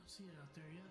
see it out there yet.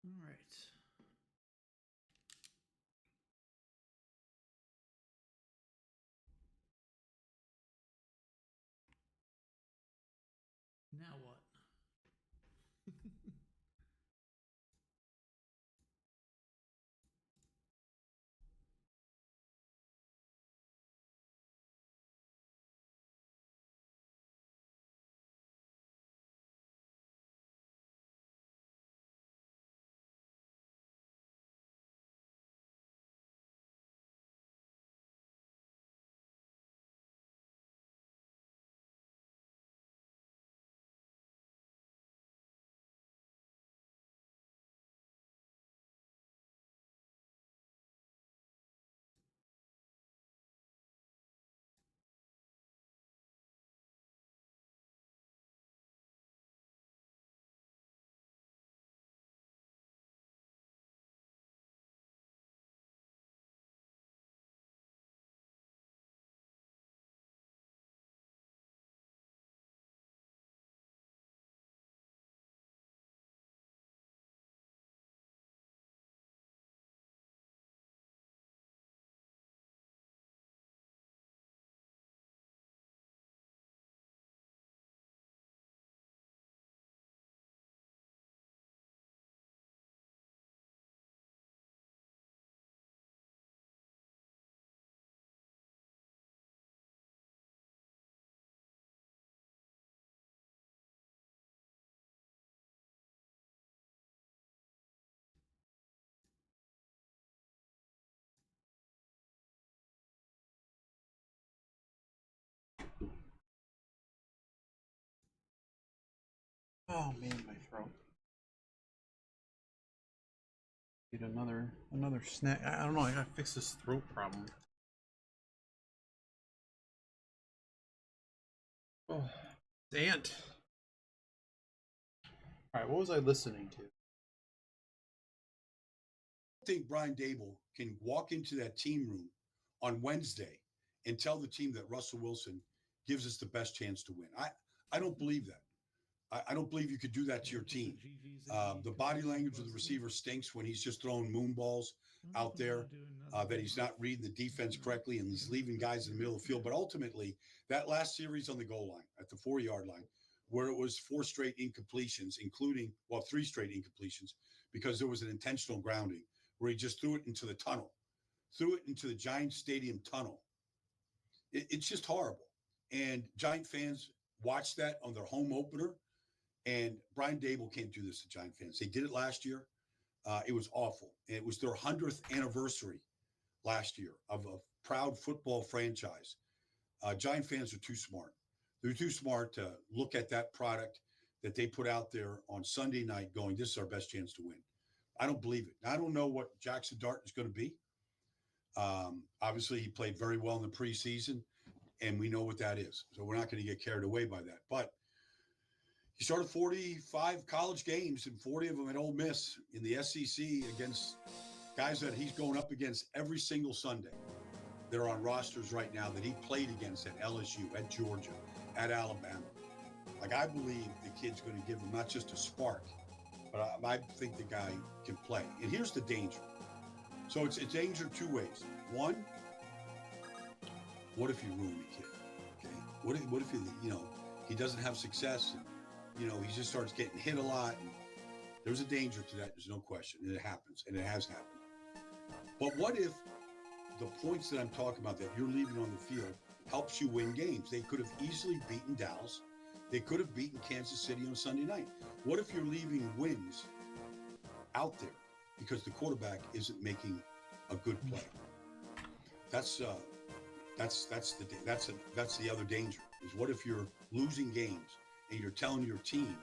All right. Now what? Oh man, my throat. Get another snack. I don't know. I gotta fix this throat problem. Oh, Ant. All right, what was I listening to? I think Brian Dable can walk into that team room on Wednesday and tell the team that Russell Wilson gives us the best chance to win. I don't believe that. I don't believe you could do that to your team. The body language of the receiver stinks when he's just throwing moon balls out there, that he's not reading the defense correctly and he's leaving guys in the middle of the field. But ultimately, that last series on the goal line at the 4-yard line, where it was 4 straight incompletions, including, 3 straight incompletions, because there was an intentional grounding where he just threw it into the tunnel, threw it into the Giant Stadium tunnel. It's just horrible. And Giant fans watched that on their home opener. And Brian Dable can't do this to Giant fans. They did it last year. It was awful. And it was their 100th anniversary last year of a proud football franchise. Giant fans are too smart. They're too smart to look at that product that they put out there on Sunday night going, this is our best chance to win. I don't believe it. I don't know what Jackson Dart is going to be. Obviously, he played very well in the preseason, and we know what that is. So we're not going to get carried away by that. But he started 45 college games and 40 of them at Ole Miss in the SEC against guys that he's going up against every single Sunday. They're on rosters right now that he played against at LSU, at Georgia, at Alabama. Like, I believe the kid's going to give him not just a spark, but I think the guy can play. And here's the danger. So it's danger 2 ways. One, what if you ruin the kid? Okay. What if he doesn't have success and, he just starts getting hit a lot. And there's a danger to that. There's no question. And it happens. And it has happened. But what if the points that I'm talking about that you're leaving on the field helps you win games. They could have easily beaten Dallas. They could have beaten Kansas City on Sunday night. What if you're leaving wins out there because the quarterback isn't making a good play? That's the other danger. Is what if you're losing games and you're telling your team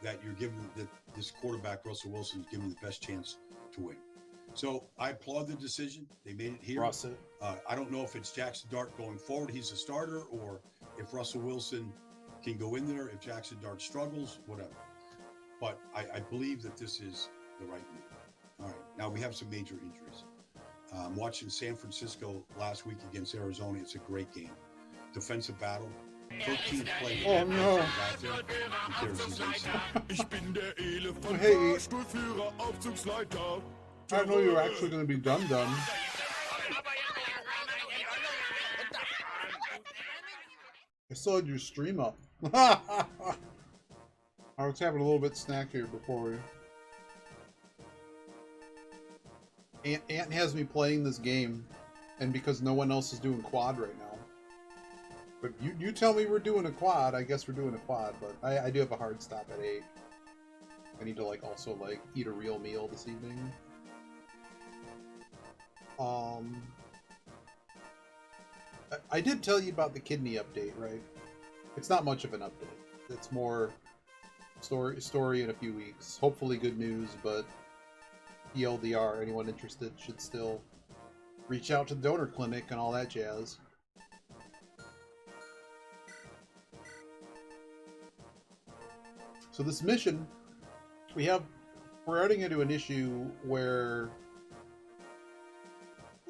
that you're giving that this quarterback Russell Wilson is giving the best chance to win. So I applaud the decision. They made it here. I don't know if it's Jackson Dart going forward, he's a starter, or if Russell Wilson can go in there if Jackson Dart struggles, whatever. But I believe that this is the right move. All right, now we have some major injuries. Watching San Francisco last week against Arizona, it's a great game. Defensive battle. 13th play. Oh no. Hey. I didn't know you were actually going to be done. I still had your stream up. I was having a little bit of snack here before we... Aunt has me playing this game, and because no one else is doing quad right now. But you tell me we're doing a quad, I guess we're doing a quad, but I do have a hard stop at 8. I need to also eat a real meal this evening. I did tell you about the kidney update, right? It's not much of an update. It's more story in a few weeks. Hopefully good news, but ELDR, anyone interested should still reach out to the donor clinic and all that jazz. So this mission, we're running into an issue where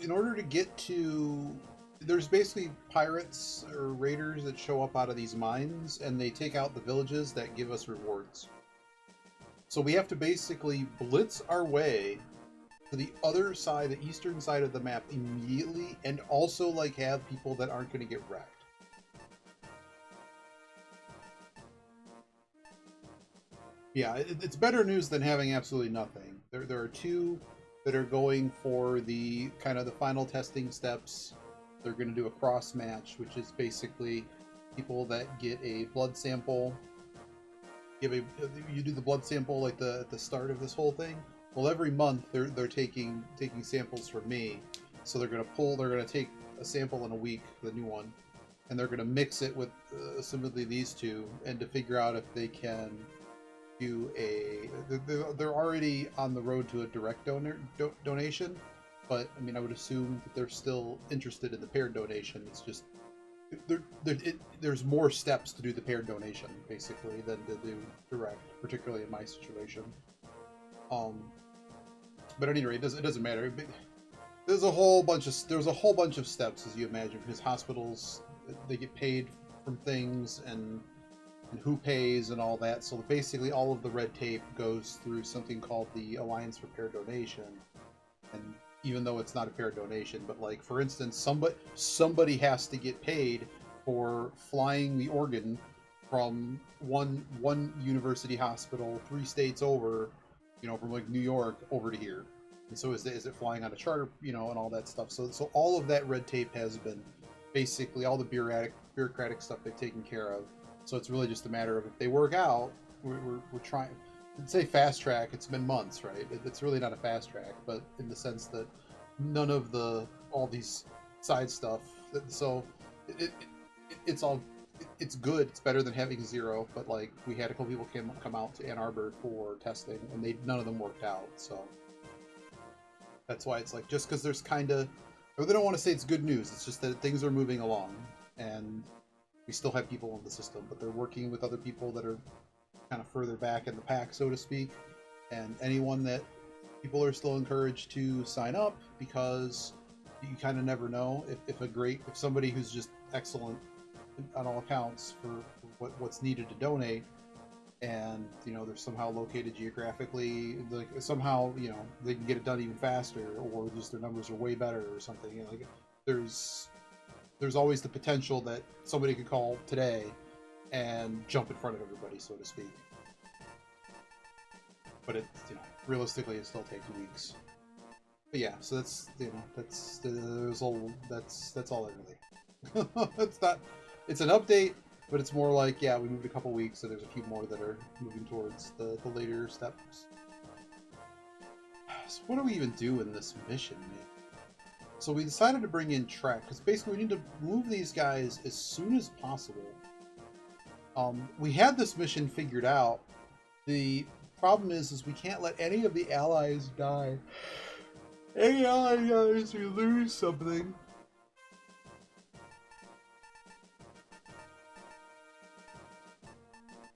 in order to get to, there's basically pirates or raiders that show up out of these mines and they take out the villages that give us rewards. So we have to basically blitz our way to the other side, the eastern side of the map immediately, and also have people that aren't going to get wrecked. Yeah, it's better news than having absolutely nothing. There are 2 that are going for the kind of the final testing steps. They're going to do a cross match, which is basically people that get a blood sample. You do the blood sample at the start of this whole thing. Well, every month they're taking samples from me, so they're going to take a sample in a week, the new one, and they're going to mix it with similarly these 2, and to figure out if they can do they're already on the road to a direct donation, but I mean I would assume that they're still interested in the paired donation. It's just there's more steps to do the paired donation basically than to do direct, particularly in my situation. But at any rate, it doesn't matter. There's a whole bunch of steps, as you imagine, because hospitals, they get paid from things and who pays and all that. So basically all of the red tape goes through something called the Alliance for Paired Donation. And even though it's not a paired donation, but for instance, somebody has to get paid for flying the organ from one university hospital 3 states over, from New York over to here. And so is it flying on a charter, and all that stuff. So all of that red tape has been basically all the bureaucratic stuff they've taken care of. So it's really just a matter of if they work out, we're trying. I'd say fast track. It's been months, right? It's really not a fast track, but in the sense that none of all these side stuff. So it's good. It's better than having 0. But we had a couple people come out to Ann Arbor for testing, and none of them worked out. So that's why it's just because there's they don't want to say it's good news. It's just that things are moving along, and we still have people in the system, but they're working with other people that are kind of further back in the pack, so to speak. And people are still encouraged to sign up, because you kind of never know if somebody who's just excellent on all accounts for what's needed to donate, and they're somehow located geographically, somehow they can get it done even faster, or just their numbers are way better or something. There's always the potential that somebody could call today and jump in front of everybody, so to speak. But realistically, it still takes weeks. But yeah, so that's all I really. It's not. It's an update, but it's more like, yeah, we moved a couple weeks, so there's a few more that are moving towards the later steps. So what do we even do in this mission, man? So we decided to bring in Trek, because basically we need to move these guys as soon as possible. We had this mission figured out. The problem is we can't let any of the allies die. Any ally dies, we lose something.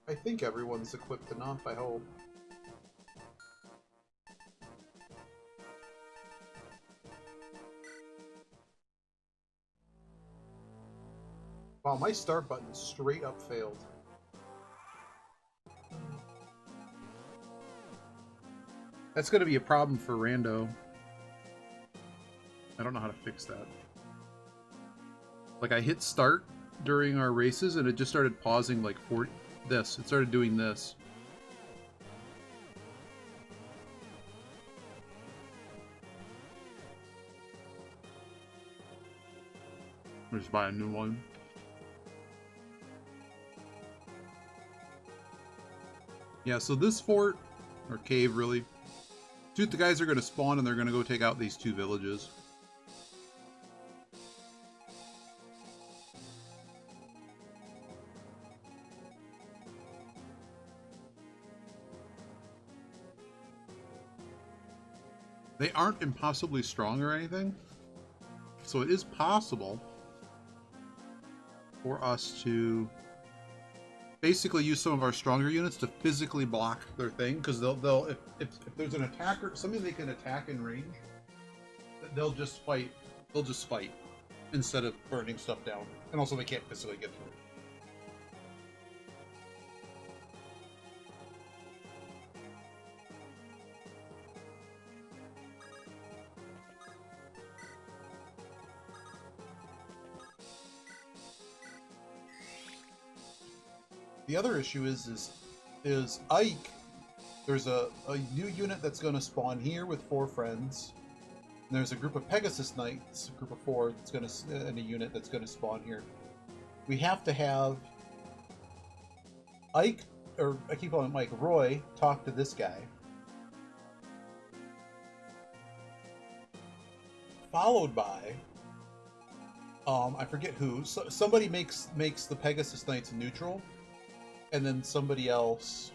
I think everyone's equipped enough, I hope. Wow, my start button straight up failed. That's going to be a problem for Rando. I don't know how to fix that. Like, I hit start during our races and it just started pausing like for this. It started doing this. I'll just buy a new one. Yeah, so this fort, or cave really, the guys are going to spawn and they're going to go take out these two villages. They aren't impossibly strong or anything, so it is possible for us to basically use some of our stronger units to physically block their thing, because they'll if there's an attacker, something they can attack in range, they'll just fight. They'll just fight instead of burning stuff down, and also they can't physically get through. The other issue is Ike. There's a new unit that's going to spawn here with 4 friends. And there's a group of Pegasus Knights, a group of 4 that's going to, and a unit that's going to spawn here. We have to have Ike, or I keep calling him Mike, Roy, talk to this guy. Followed by, I forget who. Somebody makes the Pegasus Knights neutral. And then somebody else.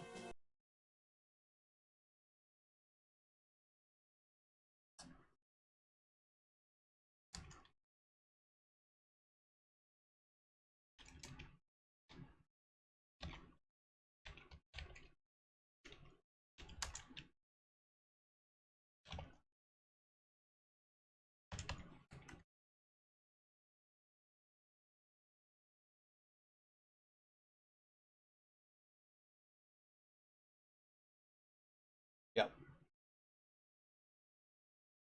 Yep.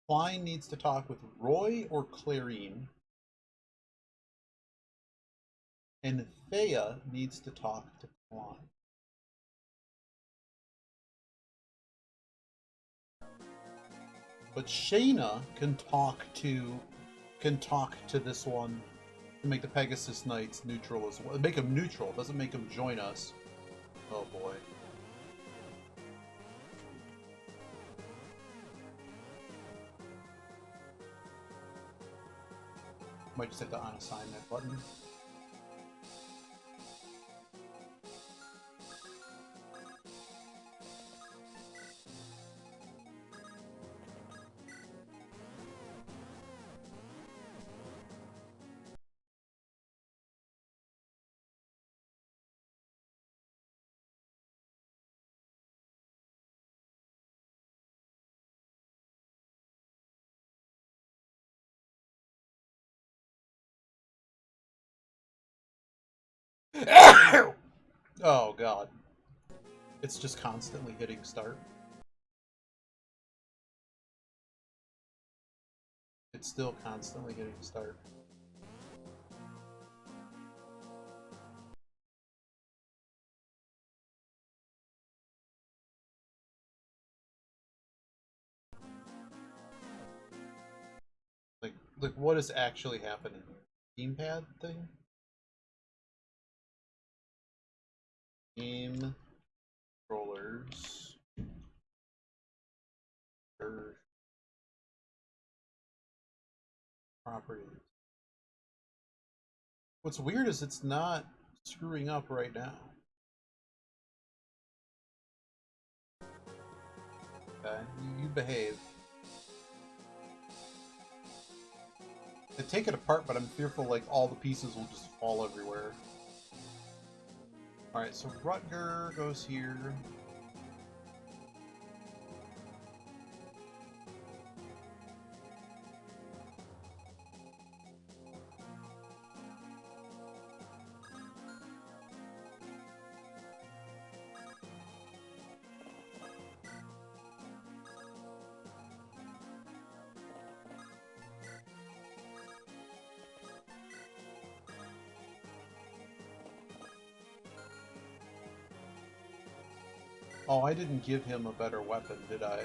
Klein needs to talk with Roy or Clarine. And Thea needs to talk to Klein. But Shayna can talk to this one to make the Pegasus Knights neutral as well. Make them neutral, doesn't make them join us. Oh boy. Might just have to unassign that button. Oh god. It's just constantly hitting start. It's still constantly hitting start. Like what is actually happening here? gamepad thing? Game controllers. Properties. What's weird is it's not screwing up right now. Okay, you behave. I take it apart, but I'm fearful like all the pieces will just fall everywhere. Alright, so Rutger goes here. Oh, I didn't give him a better weapon, did I?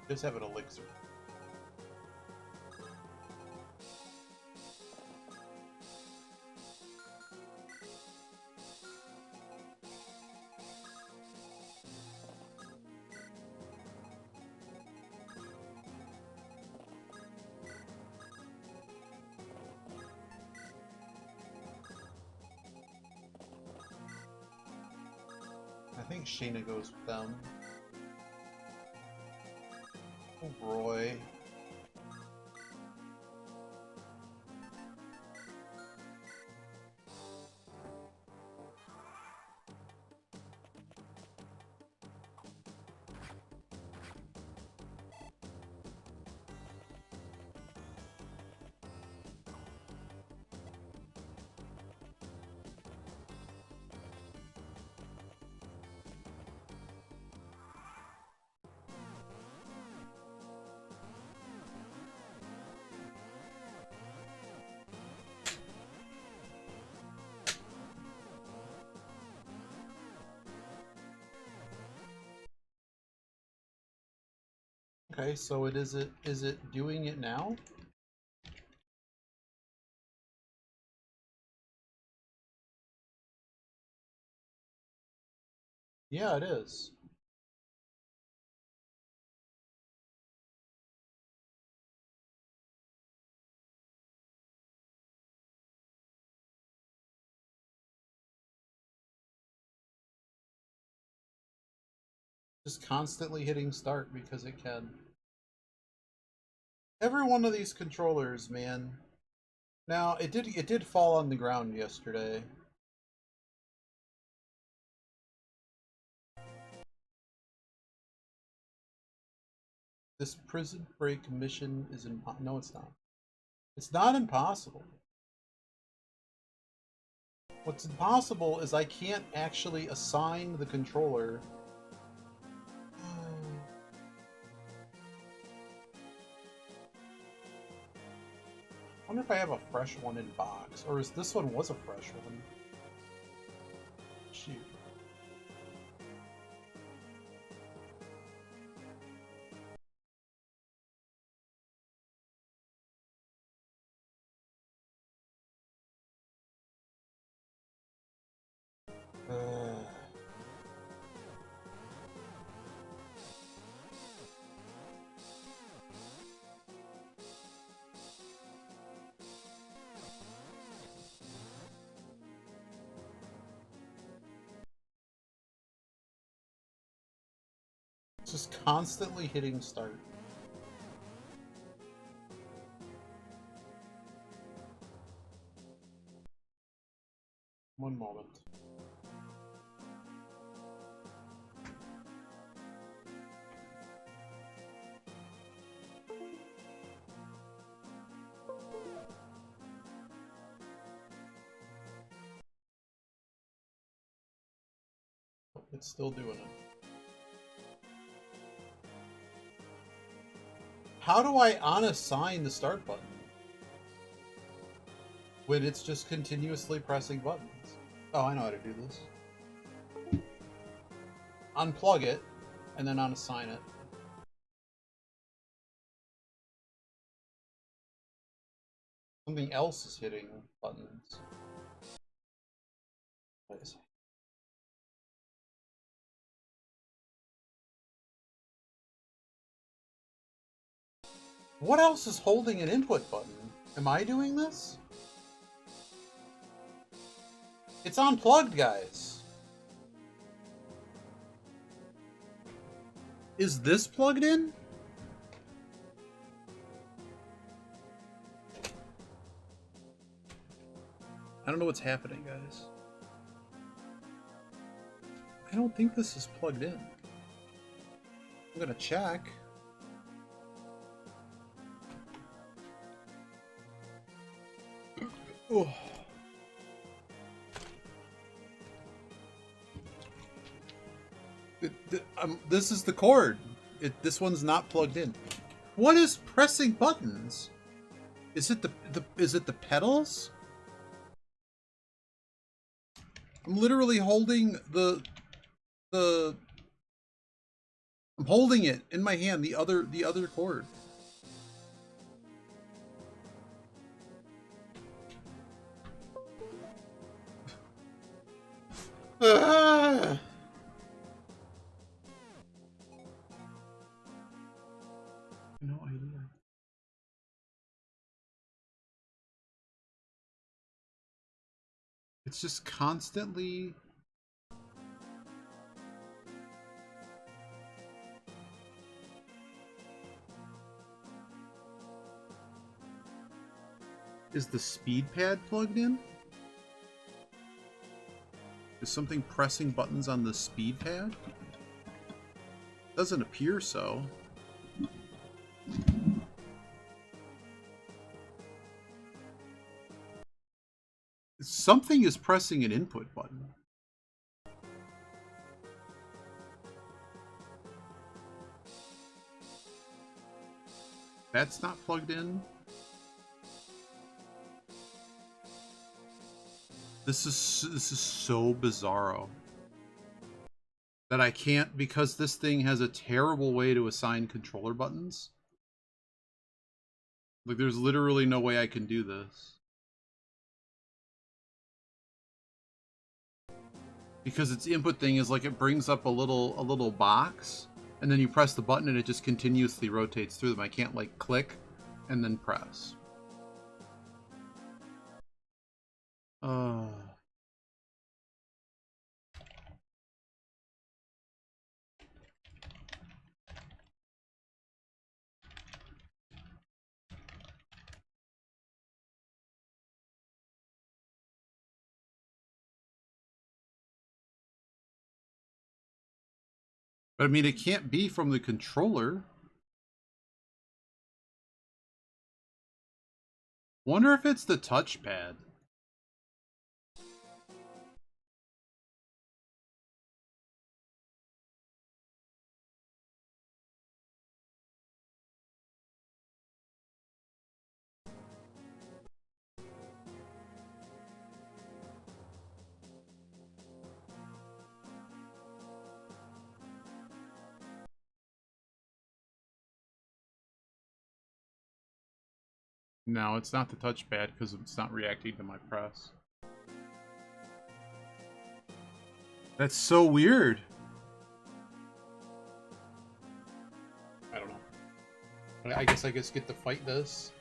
Just have an elixir. I think Shayna goes with them. Oh, Roy. Okay, so is it doing it now? Yeah, it is. Just constantly hitting start because it can. Every one of these controllers, man. Now, it did fall on the ground yesterday. This prison break mission is no, it's not. It's not impossible. What's impossible is I can't actually assign the controller. I wonder if I have a fresh one in box, or is this one was a fresh one? Shoot. Just constantly hitting start. One moment. It's still doing it. How do I unassign the start button when it's just continuously pressing buttons? Oh, I know how to do this. Unplug it, and then unassign it. Something else is hitting buttons. What is it? What else is holding an input button? Am I doing this? It's unplugged, guys. Is this plugged in? I don't know what's happening, guys. I don't think this is plugged in. I'm gonna check. Oh. This is the cord. This one's not plugged in. What is pressing buttons? Is it the pedals? I'm literally holding I'm holding it in my hand, the other cord. Ah! No idea. It's just constantly. Is the speed pad plugged in? Is something pressing buttons on the speed pad? Doesn't appear so. Something is pressing an input button. That's not plugged in. This is so bizarro that I can't, because this thing has a terrible way to assign controller buttons. Like, there's literally no way I can do this. Because its input thing is like, it brings up a little box, and then you press the button and it just continuously rotates through them. I can't like click and then press. But I mean, it can't be from the controller. Wonder if it's the touchpad. No, it's not the touchpad because it's not reacting to my press. That's so weird. I don't know. I guess get to fight this.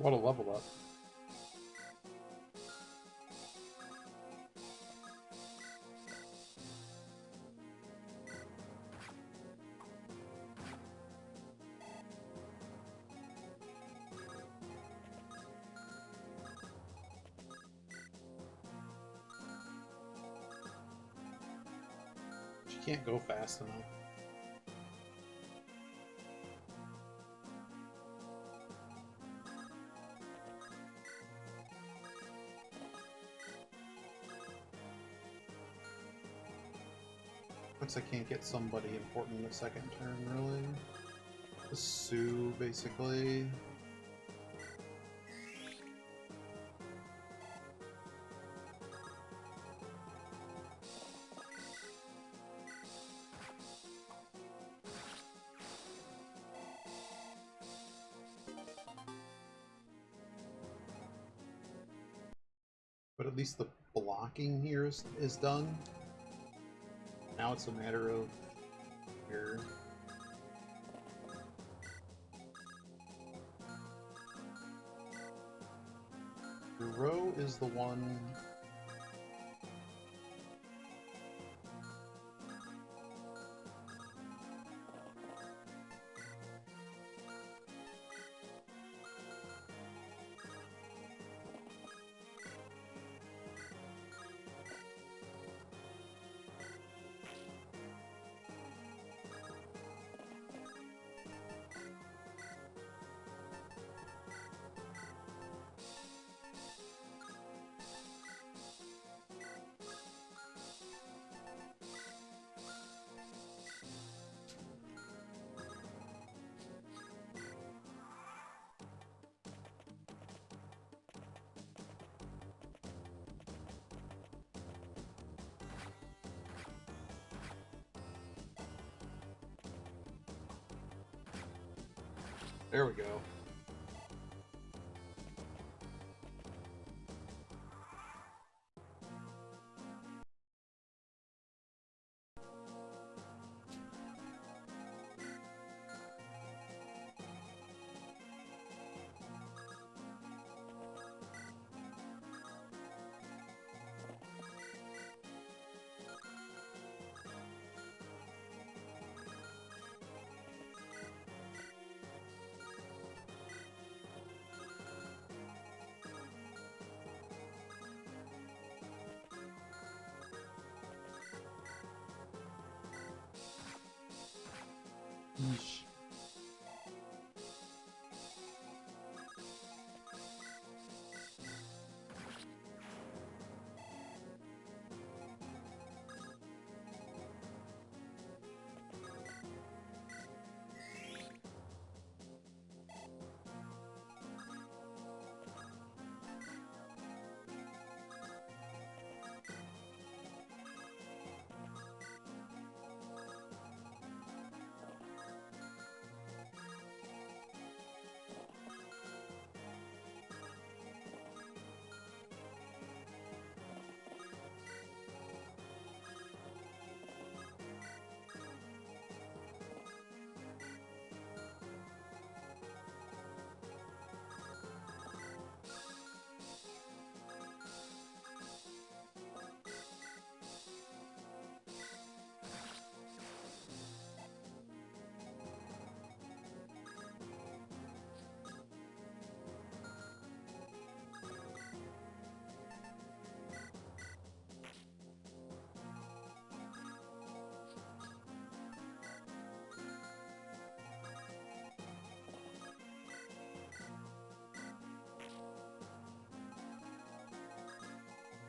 What a level up. She can't go fast enough. Looks like I can't get somebody important in the second turn, really. Just Sue, basically. But at least the blocking here is done. Now it's a matter of here. The row is the one. There we go. Yeesh.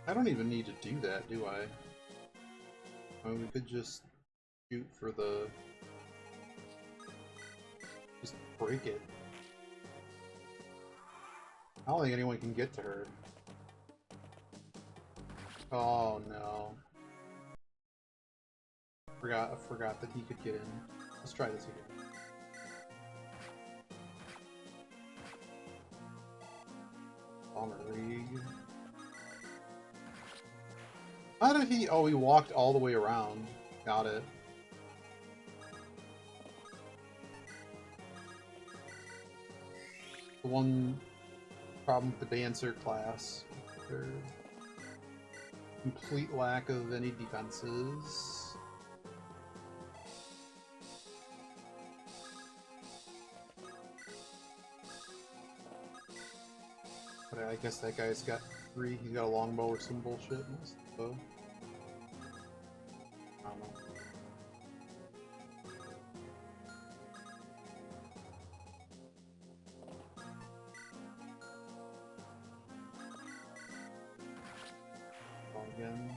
I don't even need to do that, do I? I mean, we could just shoot for the... Just break it. I don't think anyone can get to her. Oh no. I forgot that he could get in. Let's try this again. Bomber League. How did he... Oh, he walked all the way around. Got it. The one problem with the dancer class. Their complete lack of any defenses. But I guess that guy's got three. He's got a longbow or some bullshit. So I don't know. Again.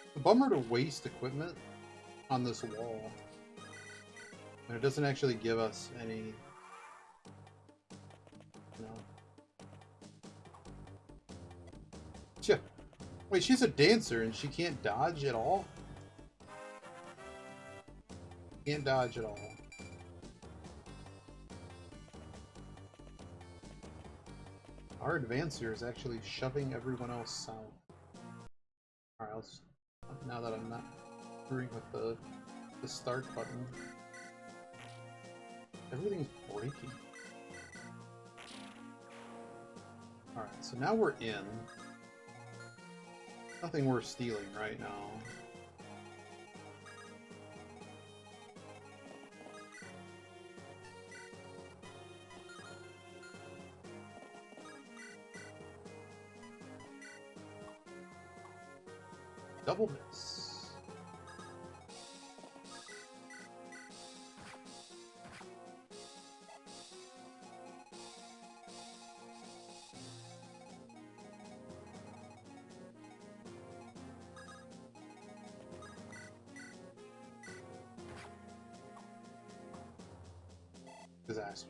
It's a bummer to waste equipment on this wall. And it doesn't actually give us any, you know. Yeah. Wait, she's a dancer and she can't dodge at all? Can't dodge at all. Our advancer is actually shoving everyone else south. Alright, let's, now that I'm not screwing with the start button. Everything's breaking. Alright, so now we're in. Nothing worth stealing right now. Double miss. Disaster.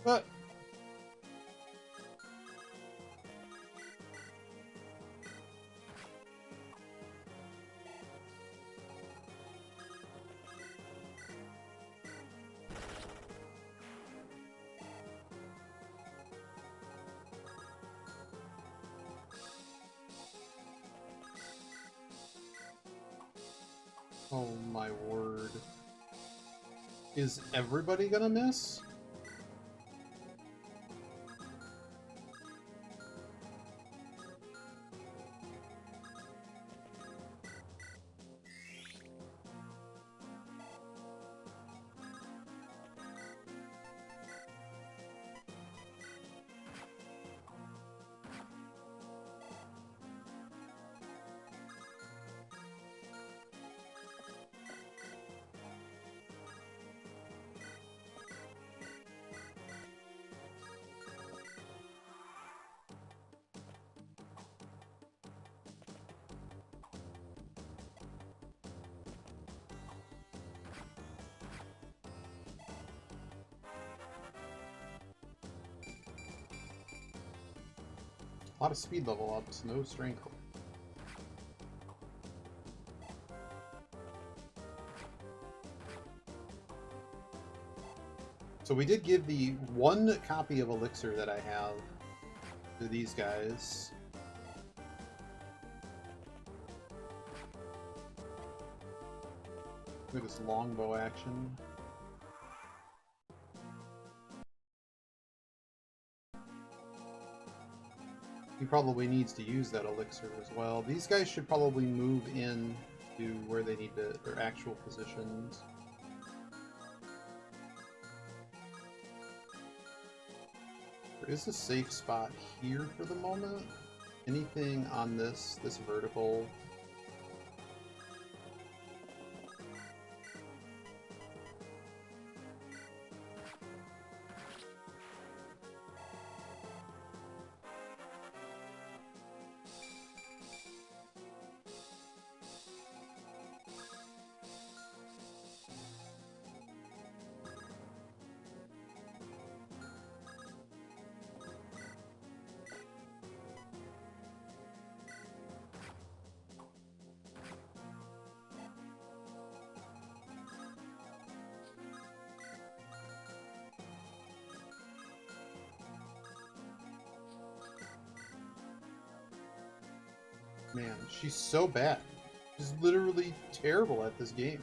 But oh my word. Is everybody gonna miss? A lot of speed level ups, no strength. So we did give the one copy of Elixir that I have to these guys. Look at this longbow action. He probably needs to use that elixir as well. These guys should probably move in to where they need to, their actual positions. There is a safe spot here for the moment. Anything on this vertical? Man, she's so bad. She's literally terrible at this game.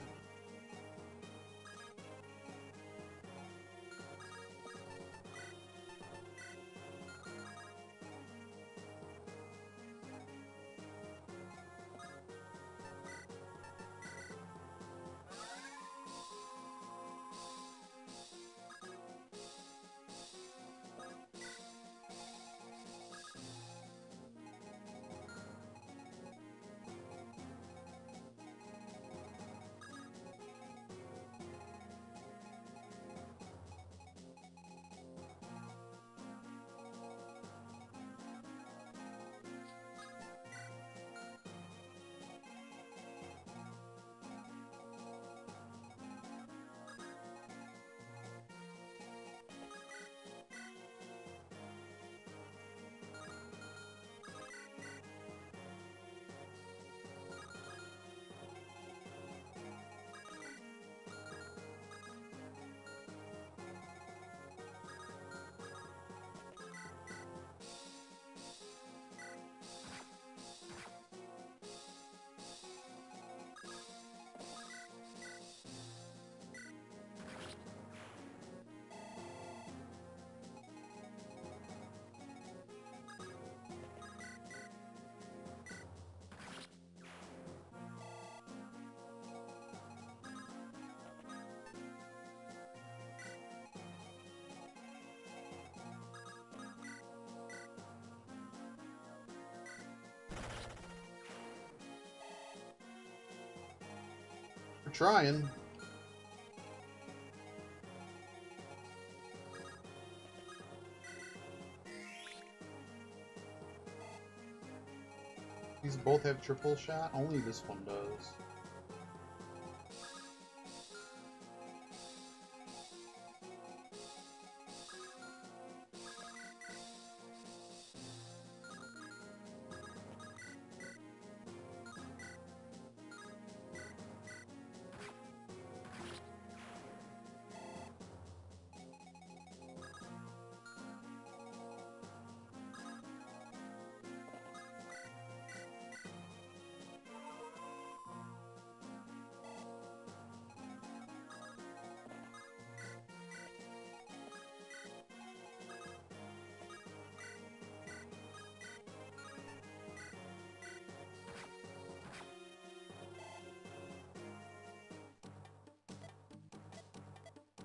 We're trying. These both have triple shot? Only this one does.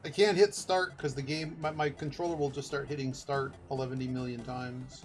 I can't hit start because the game, my controller will just start hitting start 11 million times.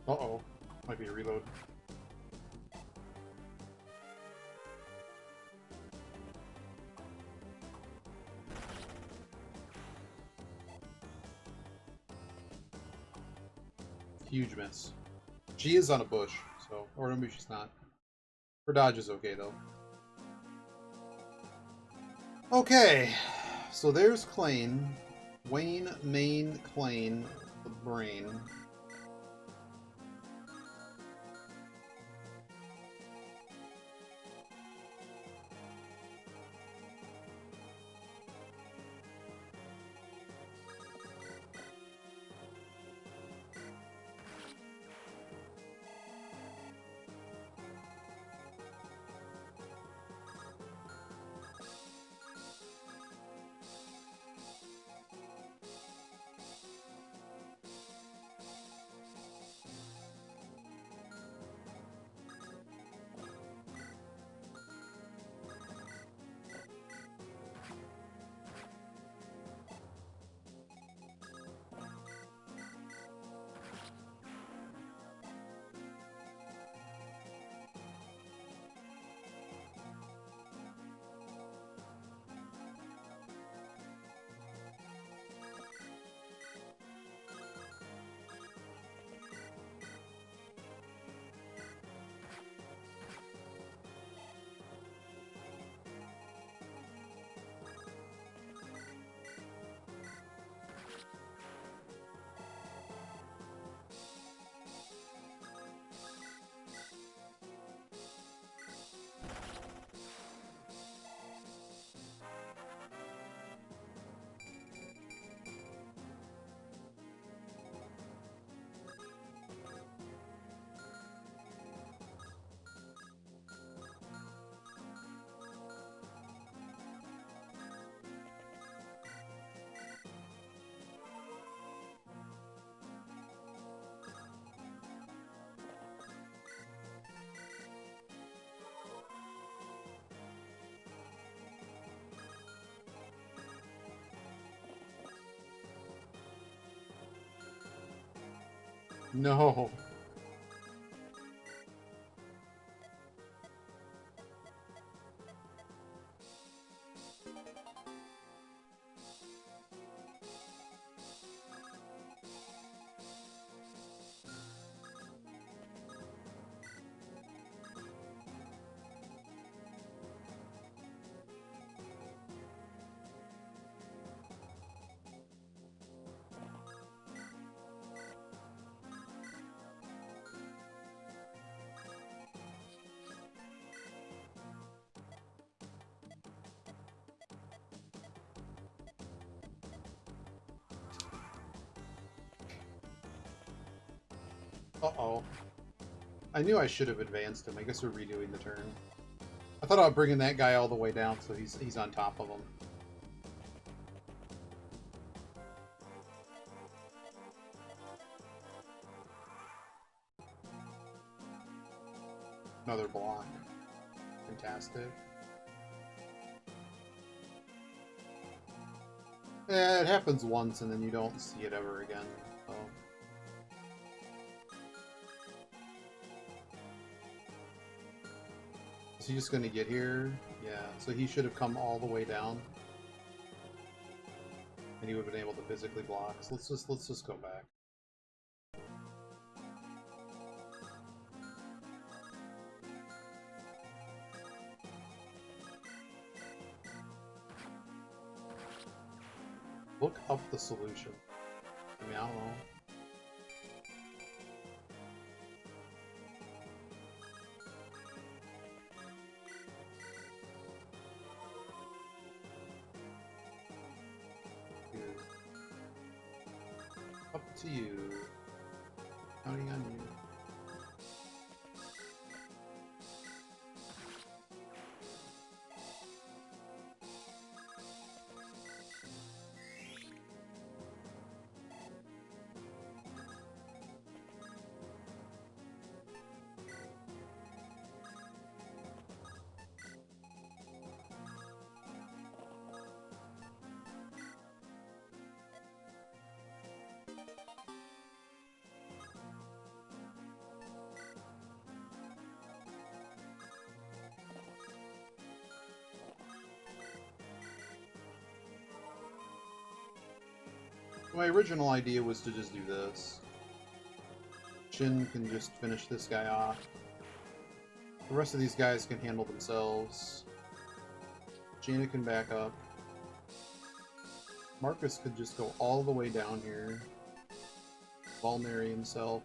Uh-oh. Might be a reload. Huge miss. She is on a bush, so... Or maybe she's not. Her dodge is okay, though. Okay. So there's Klain. Wayne, Main, Klain, the brain. No. Uh-oh. I knew I should have advanced him. I guess we're redoing the turn. I thought I was bringing that guy all the way down so he's on top of him. Another block. Fantastic. Yeah, it happens once and then you don't see it ever again. So. Is he just gonna get here? Yeah, so he should have come all the way down. And he would have been able to physically block. So let's just go back. Look up the solution. I mean, I don't know. Up to you. Counting on you. My original idea was to just do this. Shin can just finish this guy off. The rest of these guys can handle themselves. Jaina can back up. Marcus could just go all the way down here. Vulnerary himself.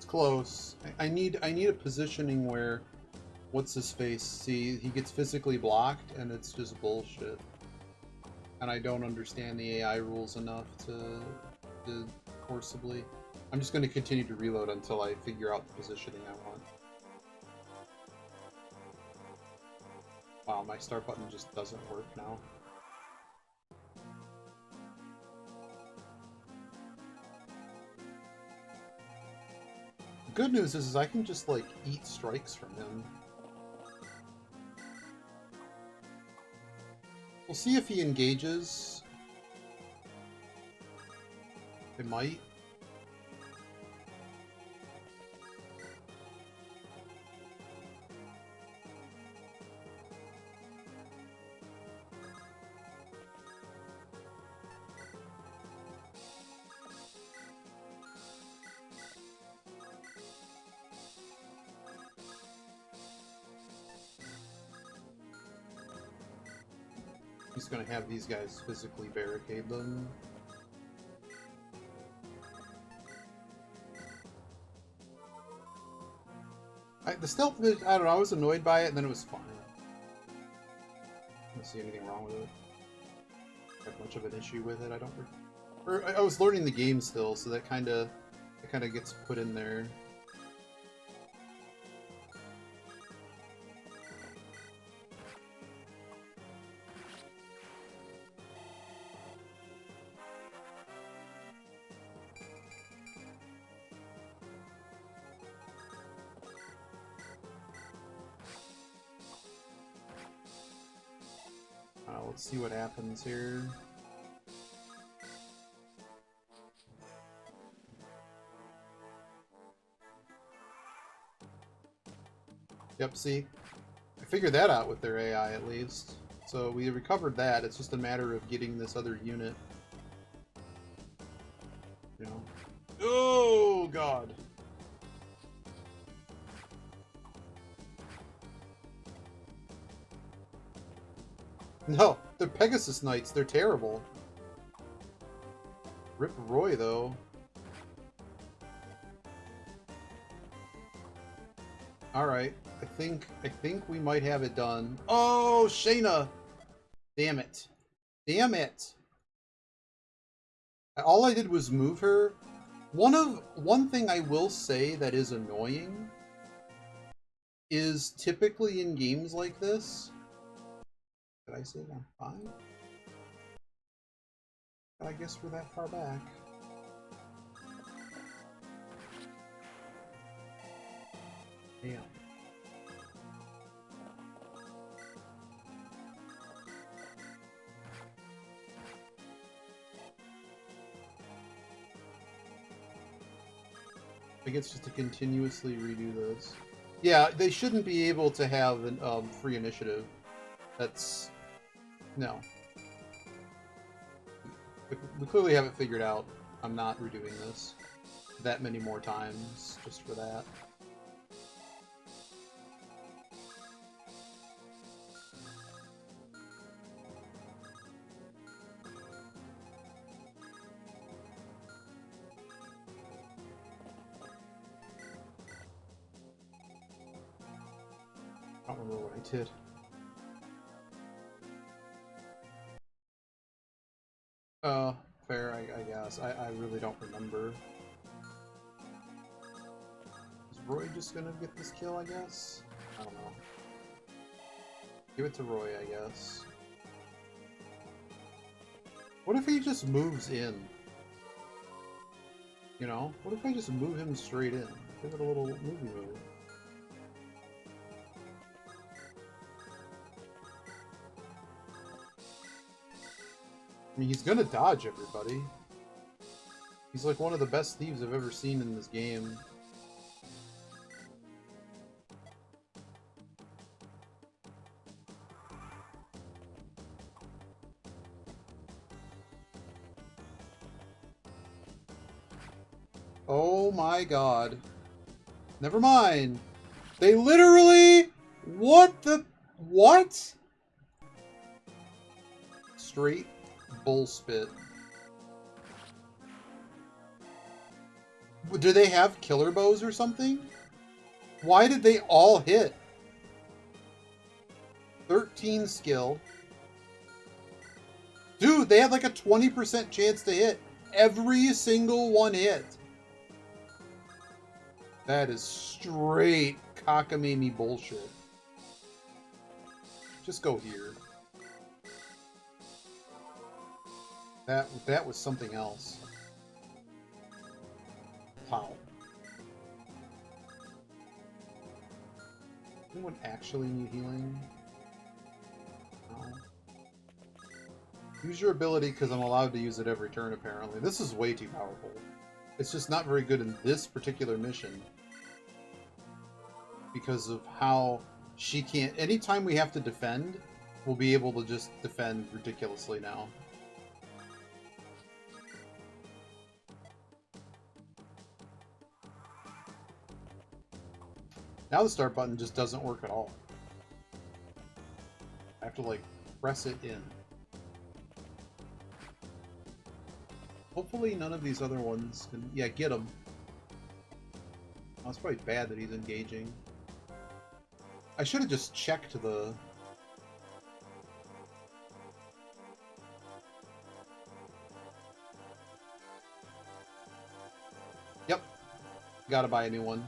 Close. I need a positioning where what's his face? See, he gets physically blocked and it's just bullshit. And I don't understand the AI rules enough to forcibly. I'm just going to continue to reload until I figure out the positioning I want. Wow, my start button just doesn't work now. Good news is I can just, like, eat strikes from him. We'll see if he engages. It might. He's going to have these guys physically barricade them. The stealth, I don't know, I was annoyed by it, and then it was fine. I don't see anything wrong with it. I have much of an issue with it, I don't... I was learning the game still, so that kind of gets put in there. let's see what happens here. Yep, see? I figured that out with their AI at least. So we recovered that. It's just a matter of getting this other unit. You know. Oh god. No, they're Pegasus Knights. They're terrible. Rip Roy though. Alright. I think we might have it done. Oh, Shayna! Damn it. Damn it. All I did was move her. One thing I will say that is annoying is typically in games like this. Did I say I'm fine? I guess we're that far back. Damn. I guess just to continuously redo this. Yeah, they shouldn't be able to have an free initiative. That's no. We clearly have it figured out. I'm not redoing this that many more times just for that. I don't remember what I did. Fair, I guess. I really don't remember. Is Roy just gonna get this kill, I guess? I don't know. Give it to Roy, I guess. What if he just moves in? You know? What if I just move him straight in? Give it a little movie move. I mean, he's gonna dodge everybody. He's like one of the best thieves I've ever seen in this game. Oh my god. Never mind. They literally... What the... What? Straight bullspit. Do they have killer bows or something? Why did they all hit? 13 skill. Dude, they had like a 20% chance to hit. Every single one hit. That is straight cockamamie bullshit. Just go here. That was something else. Wow. Anyone actually need healing? No. Use your ability because I'm allowed to use it every turn, apparently. This is way too powerful. It's just not very good in this particular mission. Because of how she can't... Anytime we have to defend, we'll be able to just defend ridiculously now. Now the start button just doesn't work at all. I have to, like, press it in. Hopefully none of these other ones can... Yeah, get him. Oh, it's probably bad that he's engaging. I should have just checked the... Yep. Gotta buy a new one.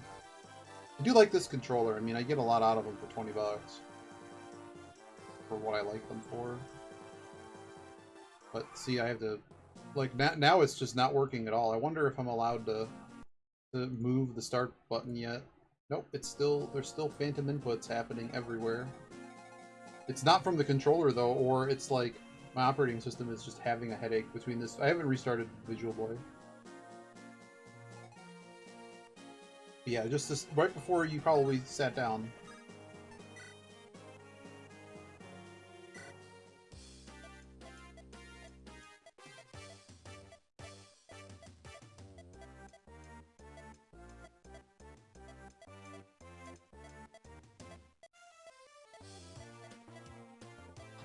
I do like this controller. I mean, I get a lot out of them for 20 bucks. For what I like them for. But see, I have to... Like, now it's just not working at all. I wonder if I'm allowed to move the start button yet. Nope, it's still... There's still phantom inputs happening everywhere. It's not from the controller though, or it's like my operating system is just having a headache between this. I haven't restarted Visual Boy. But yeah, just this right before you probably sat down.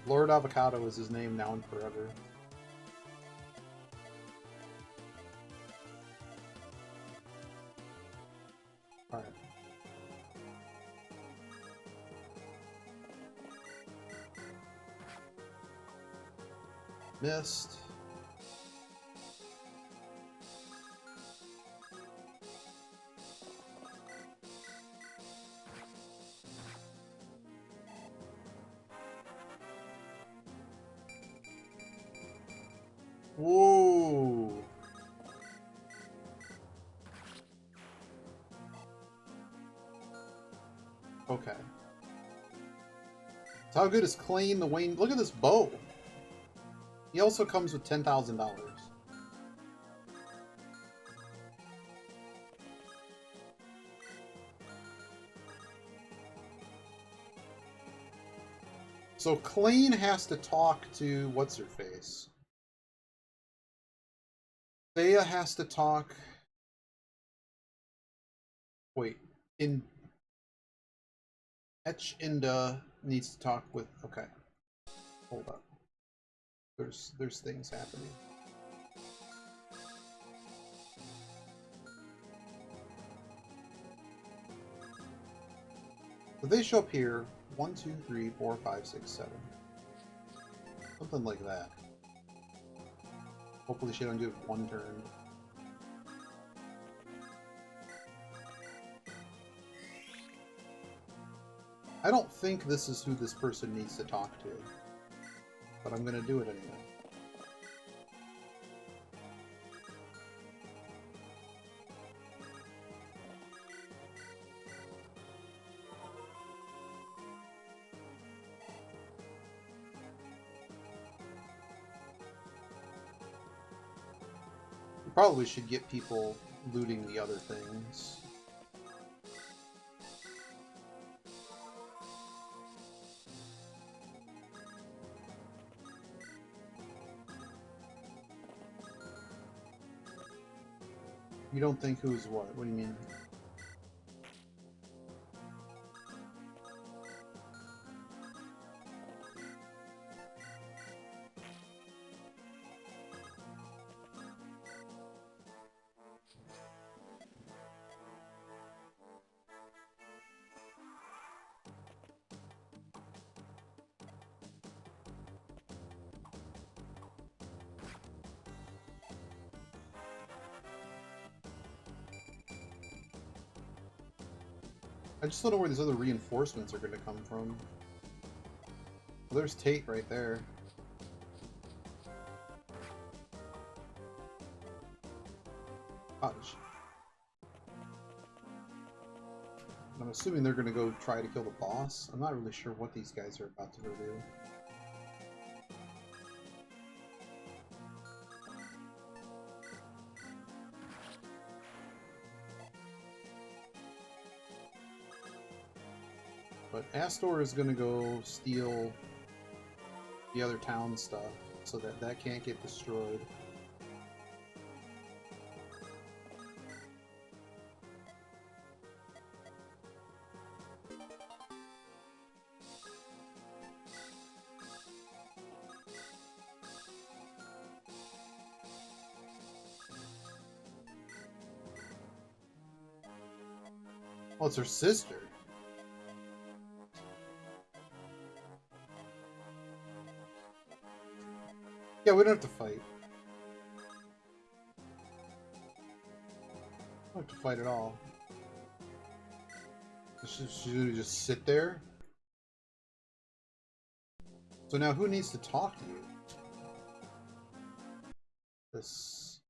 Lord Avocado is his name now and forever. Alright. Missed. Whoa! Okay. So how good is Clean the Wayne? Look at this bow! He also comes with $10,000. So Clean has to talk to what's-her-face. Thea has to talk... Wait. Etchinda needs to talk with... Okay. Hold up. There's things happening. So they show up here. 1, 2, 3, 4, 5, 6, 7. Something like that. Hopefully she don't do it one turn. I don't think this is who this person needs to talk to. But I'm gonna do it anyway. You probably should get people looting the other things. You don't think who's what? What do you mean? I just don't know where these other reinforcements are going to come from. Well, there's Tate right there. Cottage. I'm assuming they're going to go try to kill the boss. I'm not really sure what these guys are about to go do. But Astor is going to go steal the other town stuff so that that can't get destroyed. Oh, it's her sister. Yeah, we don't have to fight. We don't have to fight at all. She's gonna just sit there? So now who needs to talk to you? This...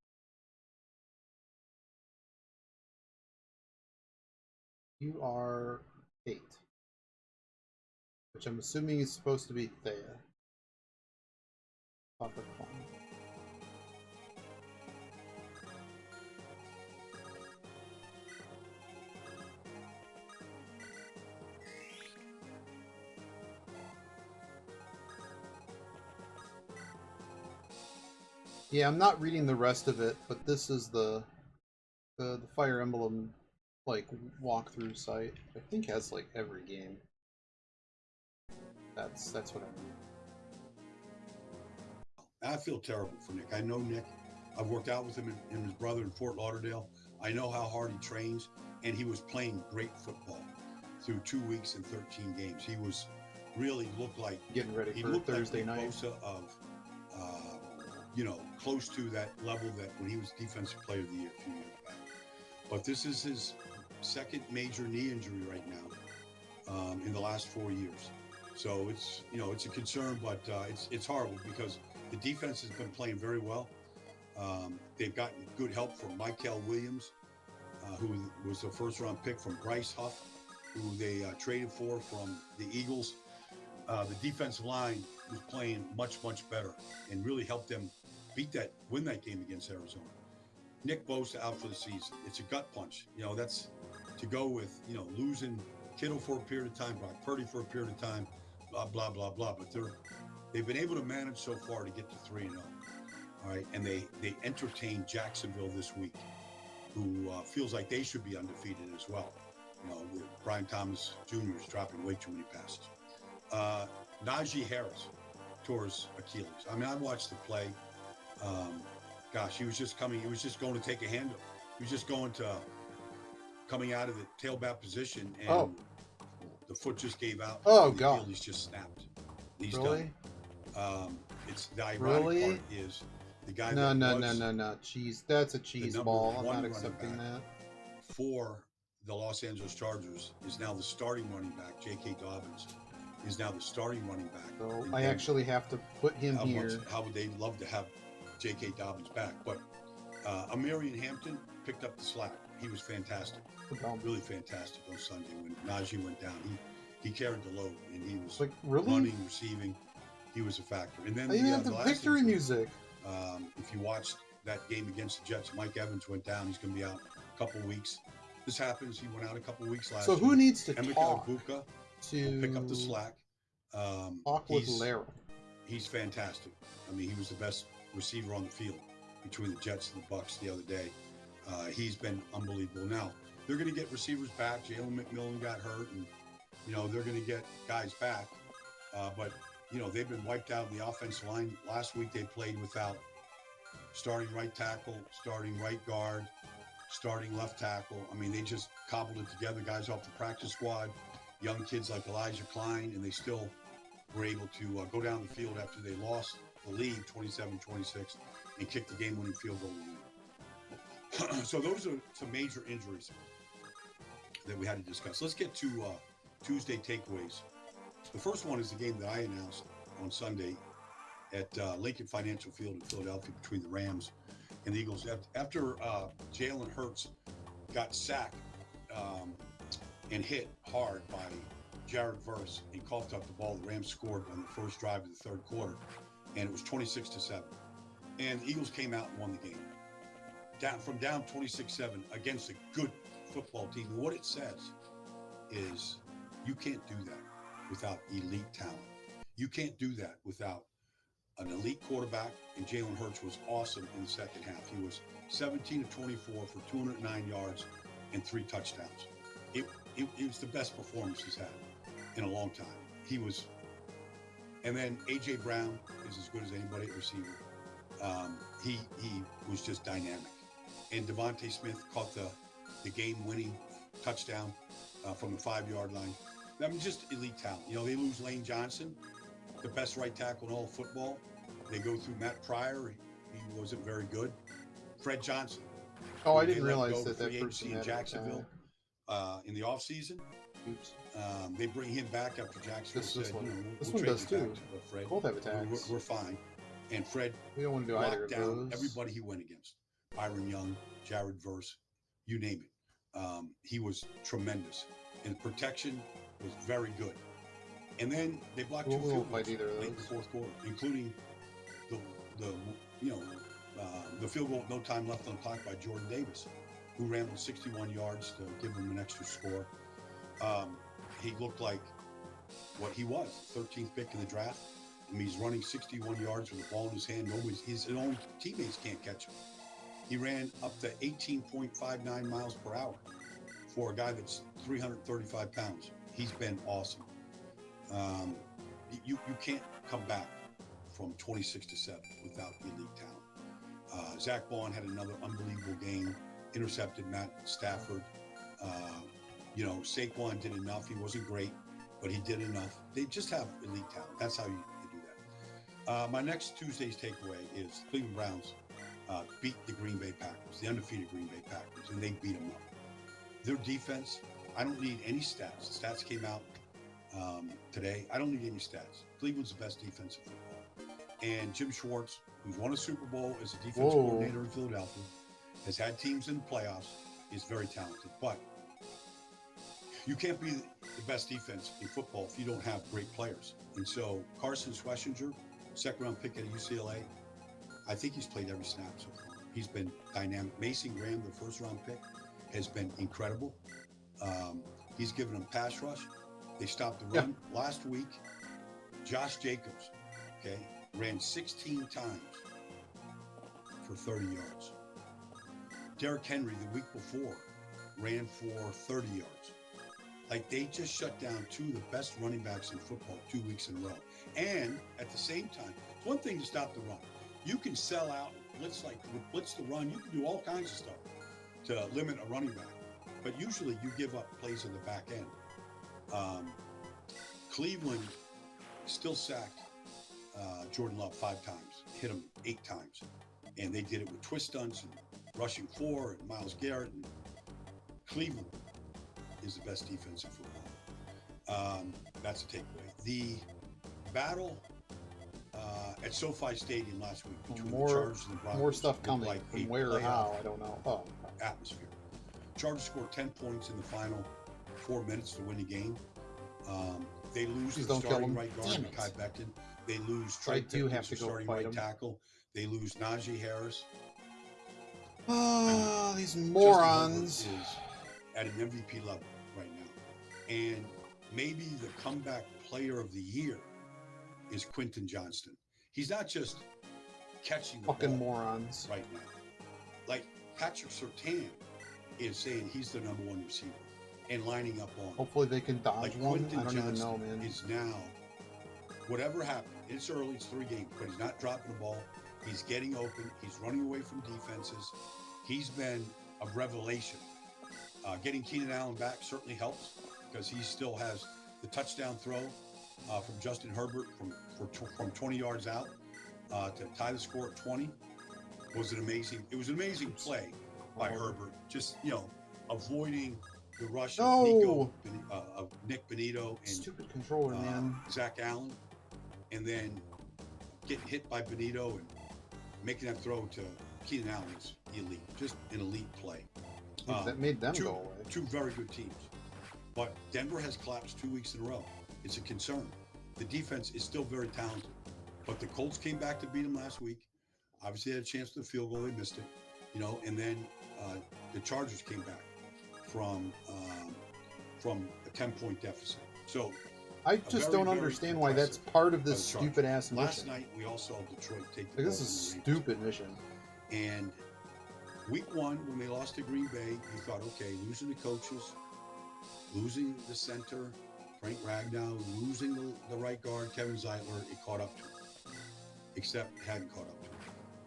You are 8. which I'm assuming is supposed to be Thea. Papa Kwan. Yeah, I'm not reading the rest of it, but this is the Fire Emblem like walkthrough site. I think has like every game. That's what I mean. I feel terrible for Nick. I know Nick. I've worked out with him and his brother in Fort Lauderdale. I know how hard he trains, and he was playing great football through 2 weeks and 13 games. He was really looked like Getting ready for Thursday night. Bosa of, close to that level that when he was Defensive Player of the Year a few years back. But this is his second major knee injury right now in the last 4 years. So it's a concern, but it's horrible because the defense has been playing very well. They've gotten good help from Michael Williams, who was a first-round pick from Bryce Huff, who they traded for from the Eagles. The defensive line was playing much, much better and really helped them win that game against Arizona. Nick Bosa out for the season. It's a gut punch. That's to go with, losing Kittle for a period of time, Brock Purdy for a period of time, blah, blah, blah, blah. But they've been able to manage so far to get to 3-0. All right. And they entertained Jacksonville this week, who feels like they should be undefeated as well. Brian Thomas Jr. is dropping way too many passes. Najee Harris tore his Achilles. I mean, I watched the play. He was just going to take a handoff. He was just coming out of the tailback position, and the foot just gave out. Oh, the God. Achilles just snapped. He's Really? done. It's the ironic part is the guy No. Jeez, that's a cheese ball. I'm not #1 accepting running that. back for the Los Angeles Chargers is now the starting running back. J.K. Dobbins is now the starting running back. So I actually have to put him here. How would they love to have J.K. Dobbins back? But Amarian Hampton picked up the slack. He was fantastic, really fantastic on Sunday when Najee went down. He carried the load, and he was Like, really? running, receiving. He was a factor. And then I even have the last victory injury, music. if you watched that game against the Jets, Mike Evans went down. He's going to be out a couple weeks. This happens. He went out a couple weeks last So year. who needs to Emeka talk Egbuka to will pick up the slack. talk with Lara? He's fantastic. I mean, he was the best receiver on the field between the Jets and the Bucks the other day. He's been unbelievable. Now, they're going to get receivers back. Jalen McMillan got hurt, and, they're going to get guys back. But, they've been wiped out of the offensive line. Last week, they played without starting right tackle, starting right guard, starting left tackle. I mean, they just cobbled it together, guys off the practice squad, young kids like Elijah Klein, and they still were able to go down the field after they lost the lead 27-26 and kick the game-winning field goal to win. So those are some major injuries that we had to discuss. Let's get to Tuesday takeaways. The first one is the game that I announced on Sunday at Lincoln Financial Field in Philadelphia between the Rams and the Eagles. After Jalen Hurts got sacked and hit hard by Jared Verse and coughed up the ball, the Rams scored on the first drive of the third quarter, and it was 26-7. And the Eagles came out and won the game. Down 26-7 against a good football team. And what it says is you can't do that without elite talent. You can't do that without an elite quarterback, and Jalen Hurts was awesome in the second half. He was 17 of 24 for 209 yards and 3 touchdowns. It was the best performance he's had in a long time. And then A.J. Brown is as good as anybody at receiver. He was just dynamic. And Devontae Smith caught the game-winning touchdown from the 5-yard line. I mean, just elite talent. They lose Lane Johnson, the best right tackle in all of football. They go through Matt Pryor. He wasn't very good. Fred Johnson. Oh, I didn't realize that free person agency in had Jacksonville in the offseason. Oops. They bring him back after Jacksonville This said, one. This we'll one trade does you too. back, Fred. Both have attacks. We're fine. And Fred We don't want to do either of locked down those. everybody he went against. Byron Young, Jared Verse, you name it. He was tremendous. And protection was very good. And then they blocked two We'll field fight goals either of late in the those. fourth quarter, including the you know the field goal with no time left on the clock by Jordan Davis, who ran with 61 yards to give them an extra score. He looked like what he was, 13th pick in the draft. I mean, he's running 61 yards with the ball in his hand. His own teammates can't catch him. He ran up to 18.59 miles per hour for a guy that's 335 pounds. He's been awesome. You can't come back from 26-7 without elite talent. Zach Bond had another unbelievable game, intercepted Matt Stafford. Saquon did enough. He wasn't great, but he did enough. They just have elite talent. That's how you do that. My next Tuesday's takeaway is Cleveland Browns beat the Green Bay Packers, the undefeated Green Bay Packers, and they beat them up. Their defense, I don't need any stats. The stats came out today. I don't need any stats. Cleveland's the best defense in football. And Jim Schwartz, who's won a Super Bowl as a defense coordinator in Philadelphia, has had teams in the playoffs, is very talented. But you can't be the best defense in football if you don't have great players. And so Carson Schlesinger, second-round pick at UCLA, I think he's played every snap so far. He's been dynamic. Mason Graham, the first-round pick, has been incredible. He's given them pass rush. They stopped the run. Last week, Josh Jacobs, ran 16 times for 30 yards. Derrick Henry, the week before, ran for 30 yards. Like, they just shut down two of the best running backs in football 2 weeks in a row. And at the same time, it's one thing to stop the run. You can sell out, blitz the run. You can do all kinds of stuff to limit a running back. But usually you give up plays in the back end. Cleveland still sacked Jordan Love 5 times, hit him 8 times. And they did it with twist stunts and rushing 4 and Myles Garrett. And Cleveland is the best defense in football. That's a takeaway. The battle at SoFi Stadium last week between the Chargers and the Broncos. More stuff coming. From where or how, I don't know. Atmosphere. Chargers scored 10 points in the final 4 minutes to win the game. They lose the starting right guard, Mekhi Becton. They lose Trey Pipkins, the starting right tackle. They lose Najee Harris. These morons. Justin Herbert is at an MVP level right now. And maybe the comeback player of the year is Quentin Johnston. He's not just catching the fucking ball morons right now. Like Patrick Surtain is saying he's the number 1 receiver and lining up on. Hopefully they can dodge like one. Quentin I don't Johnston even know, man. Is now, whatever happened, it's early, it's 3 games, but he's not dropping the ball. He's getting open. He's running away from defenses. He's been a revelation. Getting Keenan Allen back certainly helps because he still has the touchdown throw from Justin Herbert from 20 yards out to tie the score at 20 was an amazing. It was an amazing play by Herbert. Just avoiding the rush of Nick Benito and stupid controller, man. Zach Allen, and then getting hit by Benito and making that throw to Keenan Allen is elite. Just an elite play. That made them go away. 2 very good teams. But Denver has collapsed 2 weeks in a row. It's a concern. The defense is still very talented. But the Colts came back to beat them last week. Obviously, they had a chance to the field goal. They missed it. And then the Chargers came back from a 10-point deficit. So I just don't understand why that's part of this stupid-ass mission. Last night, we all saw Detroit take the this is a stupid mission. And week 1, when they lost to Green Bay, you thought, okay, losing the coaches, losing the center, Frank Ragnow, losing the right guard, Kevin Zeitler, it caught up to him. Except it hadn't caught up to him.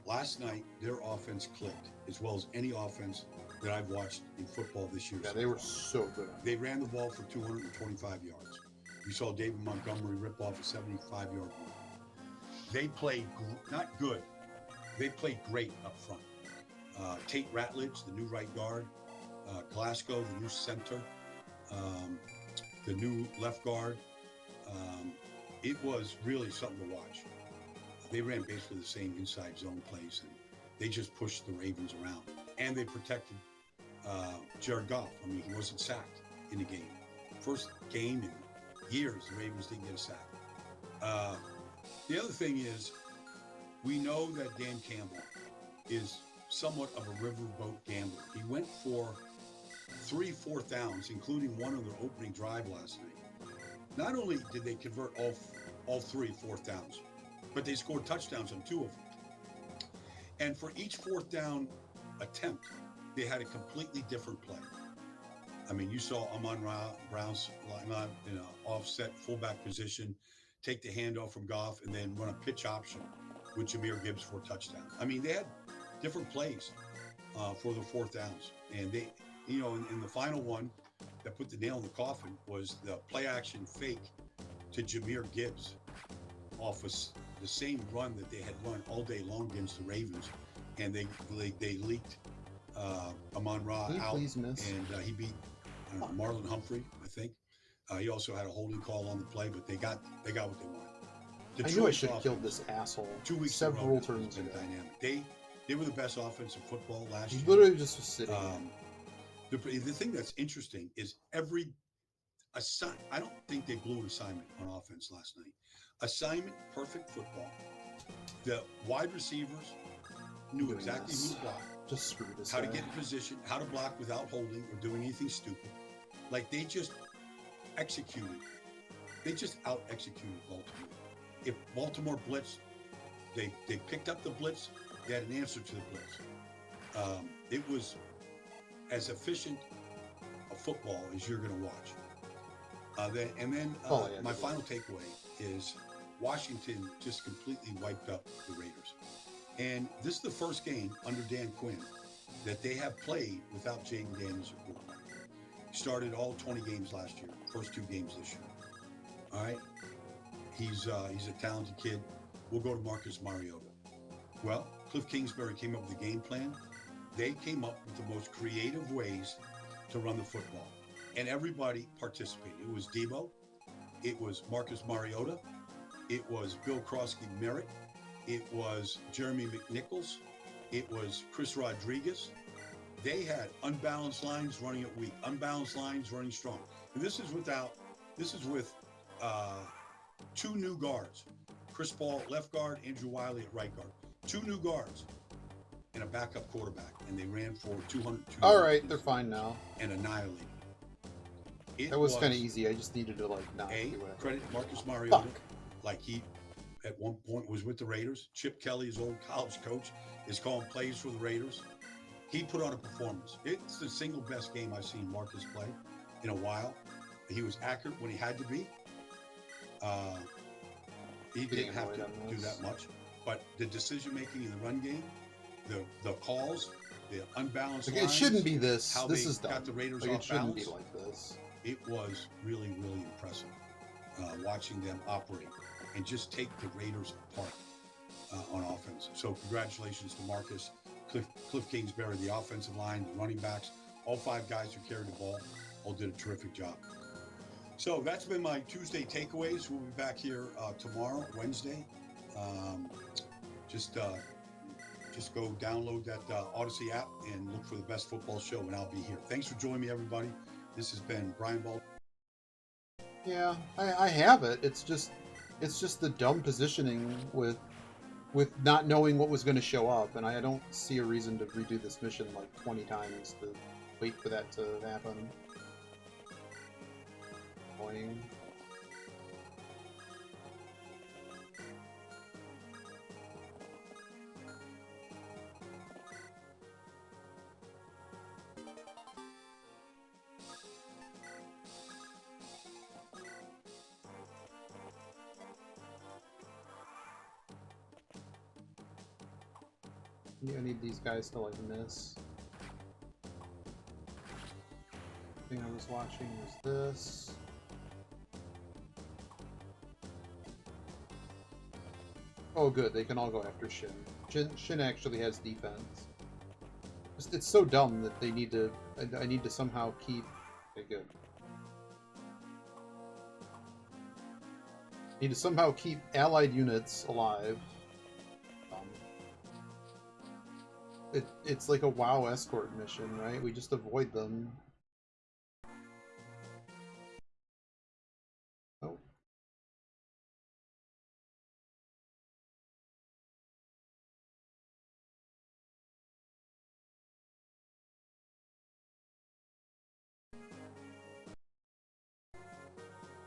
Last night, their offense clicked, as well as any offense that I've watched in football this year. Yeah, they were so good. They ran the ball for 225 yards. You saw David Montgomery rip off a 75-yard run. They played not good. They played great up front. Tate Ratledge, the new right guard. Glasgow, the new center. The new left guard. It was really something to watch. They ran basically the same inside zone plays, and they just pushed the Ravens around. And they protected Jared Goff. I mean, he wasn't sacked in the game. First game in years, the Ravens didn't get a sack. The other thing is, we know that Dan Campbell is somewhat of a riverboat gambler. He went for 3 4th downs, including one on their opening drive last night. Not only did they convert all 3 4th downs, but they scored touchdowns on 2 of them. And for each 4th down attempt, they had a completely different play. I mean, you saw Amon-Ra Brown's line on in an offset fullback position, take the handoff from Goff, and then run a pitch option with Jahmyr Gibbs for a touchdown. I mean, they had different plays for the 4th downs. And they, you know, in the final one that put the nail in the coffin was the play action fake to Jahmyr Gibbs off of the same run that they had run all day long against the Ravens. And they leaked Amon-Ra out, and he beat Marlon Humphrey, I think. He also had a holding call on the play, but they got what they wanted. I knew I should have killed this asshole 2 weeks several turns ago. Dynamic. They were the best offense in football last year. Literally just was sitting. The thing that's interesting is I don't think they blew an assignment on offense last night. Assignment, perfect football. The wide receivers knew exactly who to block, just screw this how to get in position, how to block without holding or doing anything stupid. Like they just executed. They just out-executed Baltimore. If Baltimore blitzed, they picked up the blitz. They had an answer to the blitz. It was as efficient a football as you're going to watch. My final takeaway is Washington just completely wiped up the Raiders. And this is the first game under Dan Quinn that they have played without Jaden Daniels at quarterback. He started all 20 games last year, first 2 games this year. All right? He's a talented kid. We'll go to Marcus Mariota. Well, Cliff Kingsbury came up with a game plan. They came up with the most creative ways to run the football. And everybody participated. It was Debo. It was Marcus Mariota. It was Bill Krosky-Merritt. It was Jeremy McNichols. It was Chris Rodriguez. They had unbalanced lines running at weak, unbalanced lines running strong. And this is with 2 new guards. Chris Paul, left guard, Andrew Wiley at right guard. 2 new guards and a backup quarterback. And they ran for 202 All right, they're fine now. And annihilated. That was kind of easy. I just needed to not do it. Credit Marcus Mariota. Fuck. Like he, at one point, was with the Raiders. Chip Kelly, his old college coach, is calling plays for the Raiders. He put on a performance. It's the single best game I've seen Marcus play in a while. He was accurate when he had to be. He didn't have to do that much. But the decision-making in the run game, the calls, the unbalanced lines, it shouldn't be this. How this they is dumb. got the Raiders it off shouldn't balance. be like this. It was really, really impressive watching them operate and just take the Raiders apart on offense. So congratulations to Marcus, Cliff Kingsbury, the offensive line, the running backs, all 5 guys who carried the ball, all did a terrific job. So that's been my Tuesday takeaways. We'll be back here tomorrow, Wednesday. Just go download that Odyssey app and look for the Best Football Show, and I'll be here. Thanks for joining me, everybody. This has been Brian Ball. Yeah, I have it. It's just the dumb positioning with not knowing what was going to show up, and I don't see a reason to redo this mission like 20 times to wait for that to happen. Annoying. Yeah, I need these guys to like miss. The thing I was watching was this. Oh good, they can all go after Shin. Shin actually has defense. It's so dumb that they need to... I need to somehow keep... Okay, good. Need to somehow keep allied units alive. It's like a WoW escort mission, right? We just avoid them. Oh.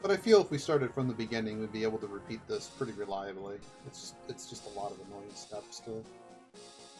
But I feel if we started from the beginning, we'd be able to repeat this pretty reliably. It's just a lot of annoying steps to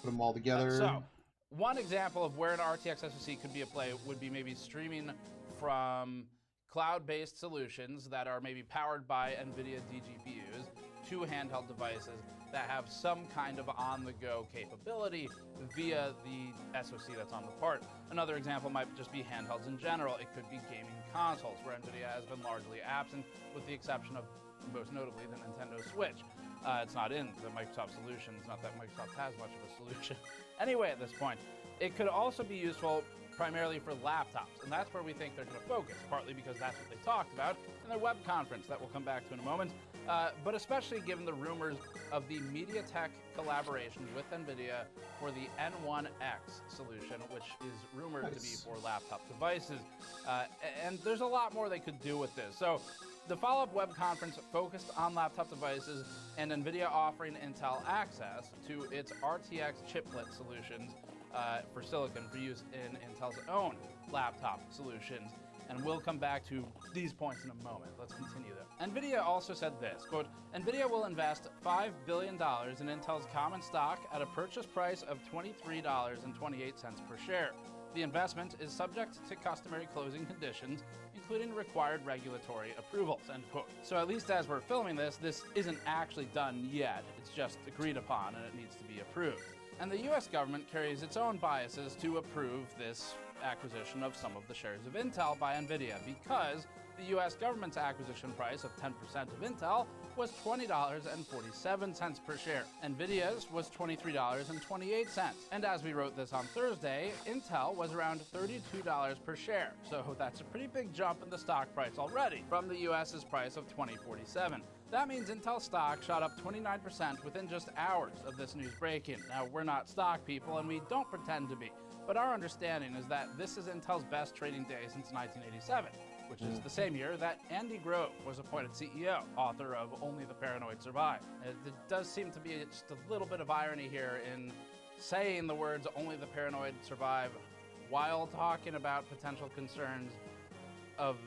put them all together. So, one example of where an RTX SoC could be a play would be maybe streaming from cloud-based solutions that are maybe powered by NVIDIA DGPUs to handheld devices that have some kind of on-the-go capability via the SoC that's on the part. Another example might just be handhelds in general. It could be gaming consoles, where NVIDIA has been largely absent, with the exception of, most notably, the Nintendo Switch. It's not in the Microsoft solutions, not that Microsoft has much of a solution. Anyway, at this point, it could also be useful primarily for laptops, and that's where we think they're going to focus, partly because that's what they talked about in their web conference that we'll come back to in a moment, but especially given the rumors of the MediaTek collaboration with NVIDIA for the N1X solution, which is rumored to be for laptop devices. And there's a lot more they could do with this. So the follow-up web conference focused on laptop devices and NVIDIA offering Intel access to its RTX chiplet solutions for silicon for use in Intel's own laptop solutions. And we'll come back to these points in a moment. Let's continue though. NVIDIA also said this, quote, NVIDIA will invest $5 billion in Intel's common stock at a purchase price of $23.28 per share. The investment is subject to customary closing conditions, including required regulatory approvals, end quote. So at least as we're filming this, this isn't actually done yet. It's just agreed upon and it needs to be approved. And the US government carries its own biases to approve this acquisition of some of the shares of Intel by NVIDIA, because the US government's acquisition price of 10% of Intel was $20.47 per share. NVIDIA's was $23.28. And as we wrote this on Thursday, Intel was around $32 per share. So that's a pretty big jump in the stock price already from the US's price of $20.47. That means Intel stock shot up 29% within just hours of this news breaking. Now, we're not stock people, and we don't pretend to be, but our understanding is that this is Intel's best trading day since 1987, which is the same year that Andy Grove was appointed CEO, author of Only the Paranoid Survive. It does seem to be just a little bit of irony here in saying the words Only the Paranoid Survive while talking about potential concerns of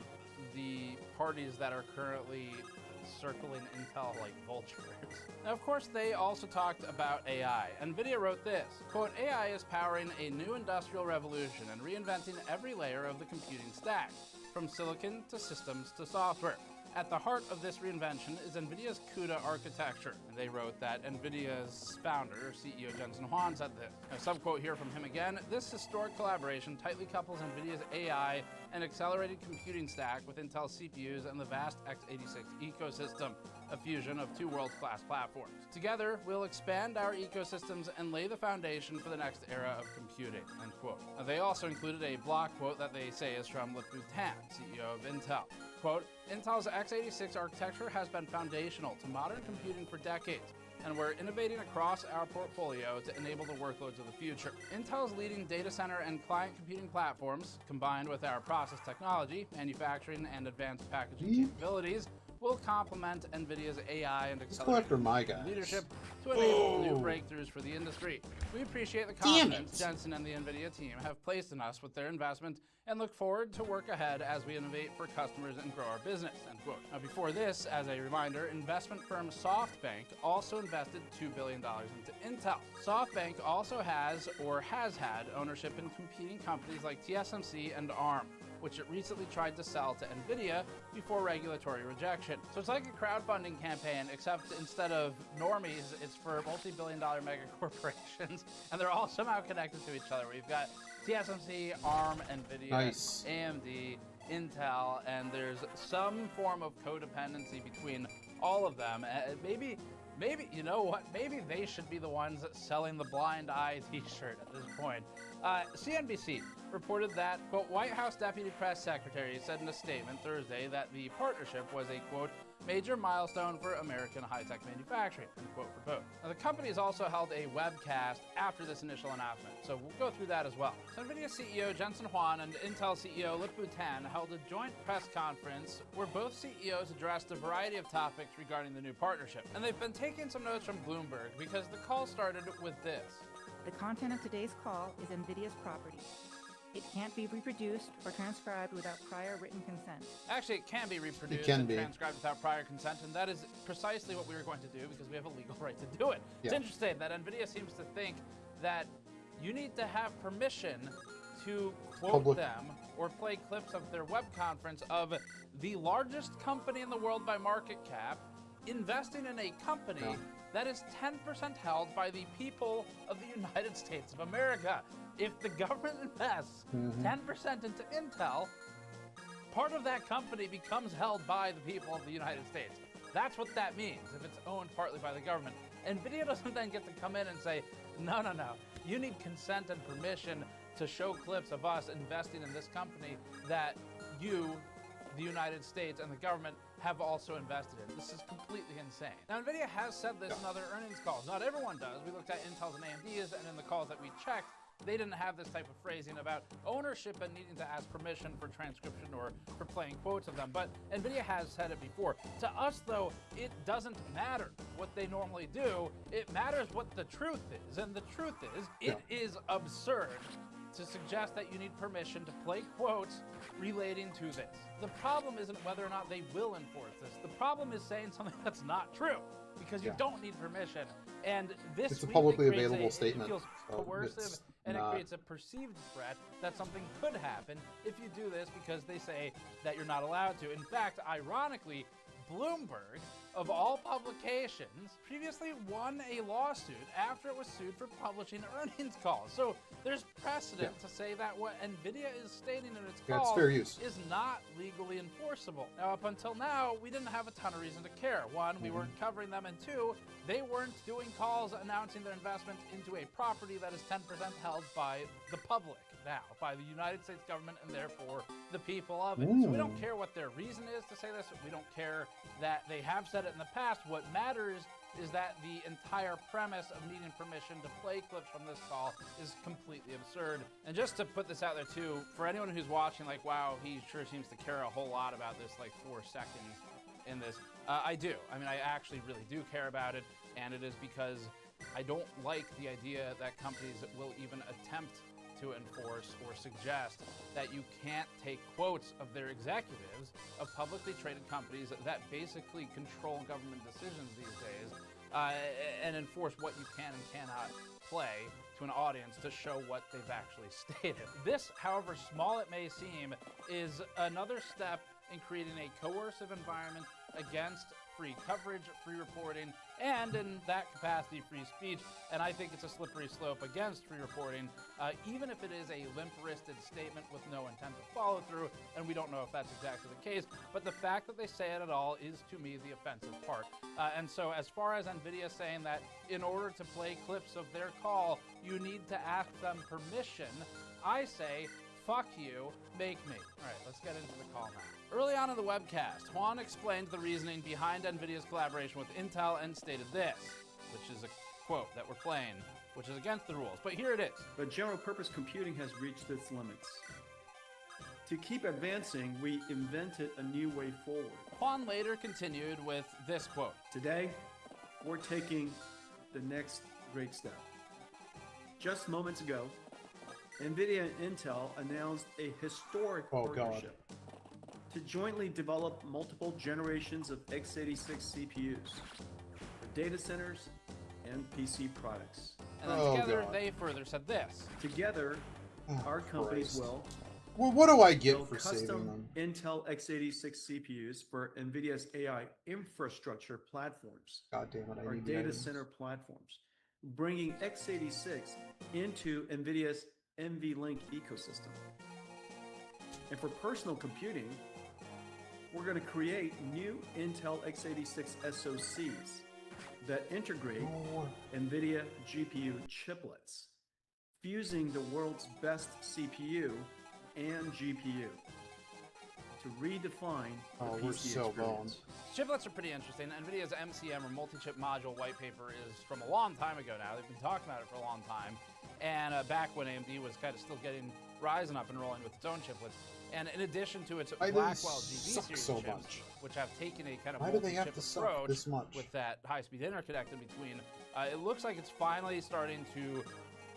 the parties that are currently circling Intel like vultures. Now, of course, they also talked about AI. NVIDIA wrote this, quote, AI is powering a new industrial revolution and reinventing every layer of the computing stack, from silicon to systems to software. At the heart of this reinvention is NVIDIA's CUDA architecture. And they wrote that NVIDIA's founder, CEO Jensen Huang, said this. Now, some quote here from him again, this historic collaboration tightly couples NVIDIA's AI and accelerated computing stack with Intel CPUs and the vast x86 ecosystem, a fusion of two world-class platforms. Together, we'll expand our ecosystems and lay the foundation for the next era of computing, end quote. Now, they also included a block quote that they say is from Lip-Bu Tan, CEO of Intel. Quote, Intel's x86 architecture has been foundational to modern computing for decades, and we're innovating across our portfolio to enable the workloads of the future. Intel's leading data center and client computing platforms, combined with our process technology, manufacturing, and advanced packaging capabilities, will complement NVIDIA's AI and accelerate leadership to enable new breakthroughs for the industry. We appreciate the confidence Jensen and the NVIDIA team have placed in us with their investment and look forward to work ahead as we innovate for customers and grow our business, end quote. Now, before this, as a reminder, investment firm SoftBank also invested $2 billion into Intel. SoftBank also has or has had ownership in competing companies like TSMC and ARM, which it recently tried to sell to NVIDIA before regulatory rejection. So it's like a crowdfunding campaign, except instead of normies, it's for multi-billion-dollar mega corporations, and they're all somehow connected to each other. We've got TSMC, ARM, NVIDIA, AMD, Intel, and there's some form of codependency between all of them. Maybe, you know what? Maybe they should be the ones selling the blind eye t-shirt at this point. CNBC reported that, quote, White House Deputy Press Secretary said in a statement Thursday that the partnership was a, quote, major milestone for American high-tech manufacturing, end quote, for both. Now, the company has also held a webcast after this initial announcement, so we'll go through that as well. So NVIDIA CEO Jensen Huang and Intel CEO Lip-Bu Tan held a joint press conference where both CEOs addressed a variety of topics regarding the new partnership. And they've been taking some notes from Bloomberg because the call started with this. The content of today's call is NVIDIA's property. It can't be reproduced or transcribed without prior written consent. Actually, it can be reproduced can and be. transcribed without prior consent, and that is precisely what we were going to do because we have a legal right to do it. It's Yeah. interesting that NVIDIA seems to think that you need to have permission to quote Public. them or play clips of their web conference of the largest company in the world by market cap investing in a company Yeah. that is 10% held by the people of the United States of America. If the government invests 10% into Intel, part of that company becomes held by the people of the United States. That's what that means, if it's owned partly by the government. NVIDIA doesn't then get to come in and say, no, you need consent and permission to show clips of us investing in this company that you, the United States, and the government have also invested in. This is completely insane. Now, NVIDIA has said this in other earnings calls. Not everyone does. We looked at Intel's and AMD's, and in the calls that we checked, they didn't have this type of phrasing about ownership and needing to ask permission for transcription or for playing quotes of them. But NVIDIA has said it before. To us, though, it doesn't matter what they normally do. It matters what the truth is. And the truth is, it is absurd to suggest that you need permission to play quotes relating to this. The problem isn't whether or not they will enforce this. The problem is saying something that's not true, because you don't need permission. And this It's a we publicly think creates available statement, It feels so coercive, it's and it not- creates a perceived threat that something could happen if you do this because they say that you're not allowed to. In fact, ironically, Bloomberg, of all publications, previously won a lawsuit after it was sued for publishing earnings calls. So there's precedent to say that what NVIDIA is stating in its Yeah, it's calls fair use. is not legally enforceable. Now, up until now, we didn't have a ton of reason to care. One, we weren't covering them, and two, they weren't doing calls announcing their investment into a property that is 10% held by the public now, by the United States government, and therefore the people of it. So we don't care what their reason is to say this. We don't care that they have said it in the past. What matters is that the entire premise of needing permission to play clips from this call is completely absurd. And just to put this out there too, for anyone who's watching, like, wow, he sure seems to care a whole lot about this, like 4 seconds in this. I do. I mean, I actually really do care about it, and it is because I don't like the idea that companies will even attempt to enforce or suggest that you can't take quotes of their executives of publicly traded companies that basically control government decisions these days and enforce what you can and cannot play to an audience to show what they've actually stated. This, however small it may seem, is another step in creating a coercive environment against free coverage, free reporting, and in that capacity, free speech. And I think it's a slippery slope against free reporting, even if it is a limp-wristed statement with no intent to follow through, and we don't know if that's exactly the case. But the fact that they say it at all is, to me, the offensive part. And so as far as NVIDIA saying that in order to play clips of their call, you need to ask them permission, I say, fuck you, make me. All right, let's get into the call now. Early on in the webcast, Juan explained the reasoning behind NVIDIA's collaboration with Intel and stated this, which is a quote that we're playing, which is against the rules, but here it is. But general purpose computing has reached its limits. To keep advancing, we invented a new way forward. Juan later continued with this quote. Today, we're taking the next great step. Just moments ago, NVIDIA and Intel announced a historic partnership to jointly develop multiple generations of x86 CPUs for data centers and PC products. And then together, they further said this. Together, our companies will Well, what do I get build for saving custom them? Intel x86 CPUs for NVIDIA's AI infrastructure platforms, God damn it, I our need the data items. center platforms, bringing x86 into NVIDIA's NVLink ecosystem. And for personal computing, we're going to create new Intel x86 SoCs that integrate NVIDIA GPU chiplets, fusing the world's best CPU and GPU to redefine the PC we're so experience. Chiplets are pretty interesting. NVIDIA's MCM, or multi-chip module white paper, is from a long time ago now. They've been talking about it for a long time. And back when AMD was kind of still getting Ryzen up and rolling with its own chiplets. And in addition to its Blackwell GB suck series so chips, much. which have taken a kind of Why do they have multi-chip to suck approach this much? with that high-speed interconnect in between, it looks like it's finally starting to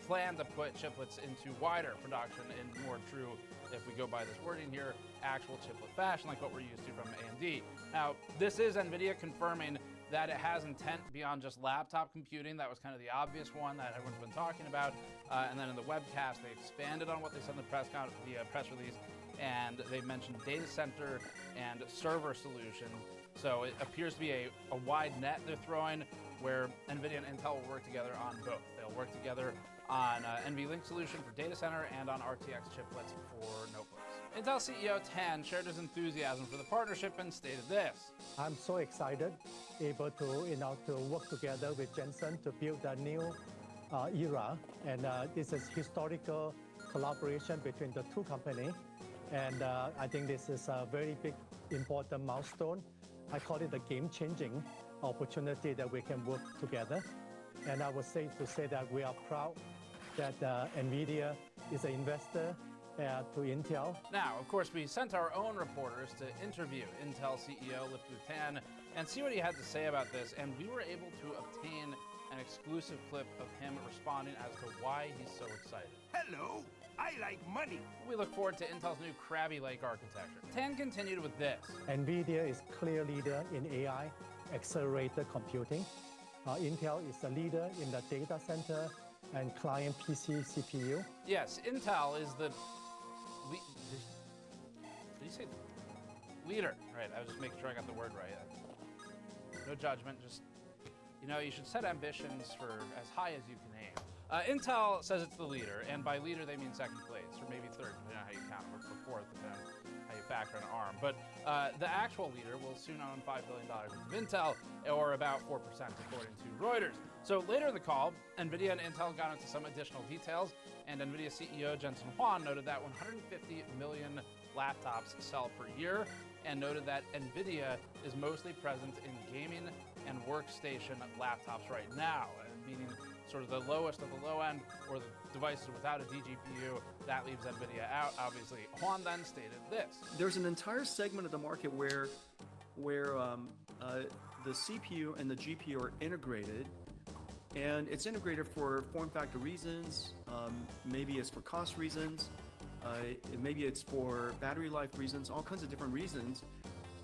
plan to put chiplets into wider production in more true, if we go by this wording here, actual chiplet fashion, like what we're used to from AMD. Now, this is NVIDIA confirming that it has intent beyond just laptop computing. That was kind of the obvious one that everyone's been talking about. And then in the webcast, they expanded on what they said in the press release, and they mentioned data center and server solutions. So it appears to be a wide net they're throwing, where NVIDIA and Intel will work together on both. They'll work together on NVLink solution for data center and on RTX chiplets for notebooks. Intel CEO Tan shared his enthusiasm for the partnership and stated this. I'm so excited, able to to work together with Jensen to build a new era, and this is historical collaboration between the two companies, and I think this is a very big, important milestone. I call it a game-changing opportunity that we can work together, and I would say that we are proud that NVIDIA is an investor to Intel. Now, of course, we sent our own reporters to interview Intel CEO Lip-Bu Tan and see what he had to say about this, and we were able to obtain an exclusive clip of him responding as to why he's so excited. Hello, I like money. We look forward to Intel's new Krabby Lake architecture. Tan continued with this. NVIDIA is clear leader in AI accelerated computing. Intel is a leader in the data center and client PC CPU. Yes, Intel is the did you say leader? Right, I was just making sure I got the word right. No judgment, just, you should set ambitions for as high as you can aim. Intel says it's the leader, and by leader they mean second place, or maybe third, depending on how you count, or fourth, depending on how you factor in ARM. But the actual leader will soon own $5 billion of Intel, or about 4% according to Reuters. So later in the call, NVIDIA and Intel got into some additional details, and NVIDIA CEO Jensen Huang noted that 150 million laptops sell per year, and noted that NVIDIA is mostly present in gaming and workstation laptops right now, meaning sort of the lowest of the low end, or the devices without a DGPU. That leaves NVIDIA out, obviously. Huang then stated this. There's an entire segment of the market where the CPU and the GPU are integrated, and it's integrated for form factor reasons, maybe it's for cost reasons, maybe it's for battery life reasons, all kinds of different reasons.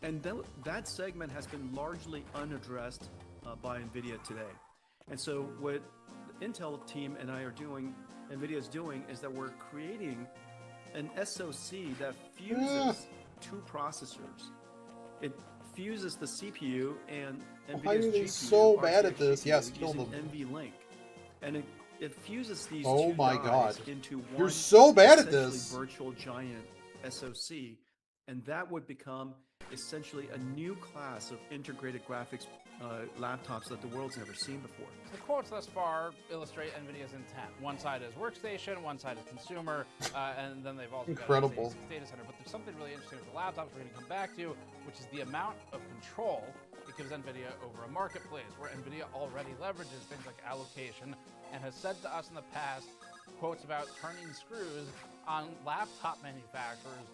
And that segment has been largely unaddressed by NVIDIA today. And so what the Intel team and I are doing, NVIDIA is doing, is that we're creating an SoC that fuses two processors. It fuses the CPU and NVIDIA's GPU. So bad at RTX this. GPU Yes, kill them. using NVLink. And it fuses these Oh two my dies God. into one You're so bad at essentially this. virtual giant SoC, and that would become essentially a new class of integrated graphics laptops that the world's never seen before. The quotes thus far illustrate NVIDIA's intent. One side is workstation, one side is consumer, and then they've also Incredible. got data center. But there's something really interesting with the laptops we're going to come back to, which is the amount of control it gives NVIDIA over a marketplace, where NVIDIA already leverages things like allocation and has said to us in the past quotes about turning screws on laptop manufacturers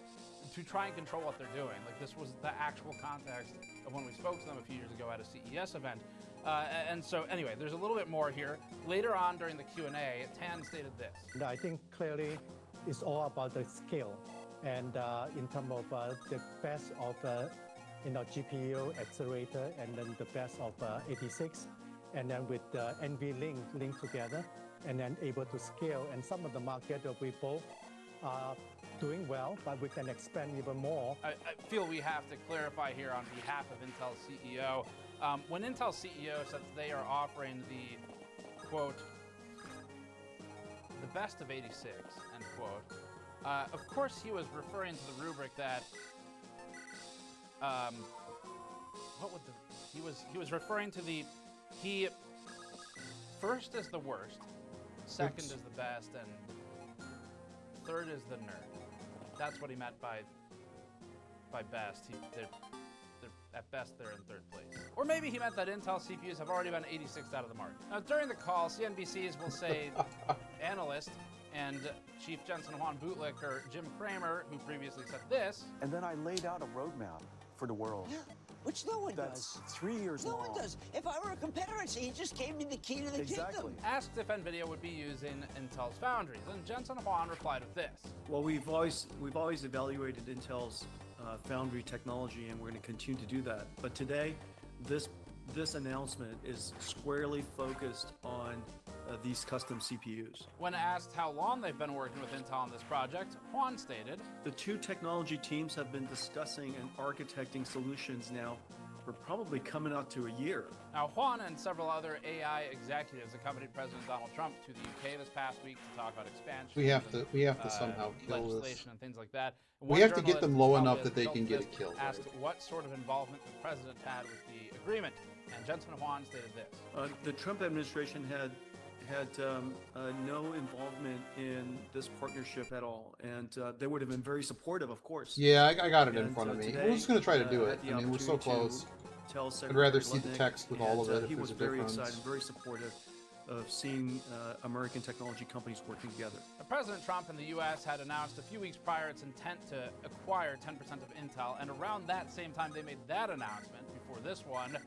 to try and control what they're doing. Like, this was the actual context of when we spoke to them a few years ago at a CES event. And so anyway, there's a little bit more here. Later on during the Q&A, Tan stated this. And I think clearly it's all about the scale, and in terms of the best of GPU accelerator, and then the best of 86, and then with the NVLink linked together, and then able to scale. And some of the market that we both are doing well, but we can expand even more. I feel we have to clarify here on behalf of Intel's CEO. When Intel's CEO said that they are offering the, quote, the best of 86, end quote, of course he was referring to the rubric that, he was referring to first is the worst, second is the best, and third is the nerd. That's what he meant by best. At best, they're in third place. Or maybe he meant that Intel CPUs have already been 86 out of the market. Now, during the call, CNBC's will say analyst and Chief Jensen Huang bootlicker Jim Cramer, who previously said this. And then I laid out a roadmap for the world. Yeah, which no one That's does. 3 years No long. one does. If I were a competitor, I'd say he just gave me the key to the Exactly. kingdom. Asked if NVIDIA would be using Intel's foundries, and Jensen Huang replied with this. Well, we've always evaluated Intel's foundry technology, and we're going to continue to do that. But today, this announcement is squarely focused on these custom CPUs. When asked how long they've been working with Intel on this project, Huang stated, The two technology teams have been discussing and architecting solutions now for probably coming out to a year. Now, Huang and several other AI executives accompanied President Donald Trump to the UK this past week to talk about expansion. We have to somehow kill this. legislation and things like that. And We one have to get journalist them low who enough probably that they as a can get result it killed, of this asked right? what sort of involvement the president had with the agreement, and Jensen Huang stated this. The Trump administration had no involvement in this partnership at all, and they would have been very supportive, of course. Yeah, I got it in And, front of me. today, We're just gonna try to do I it. had the I mean, we're so opportunity close. to tell I'd rather Secretary see the Lutnick, text with all of and, it if he there's was a very difference. excited, very supportive of seeing American technology companies working together. President Trump in the U.S. had announced a few weeks prior its intent to acquire 10% of Intel, and around that same time they made that announcement, before this one,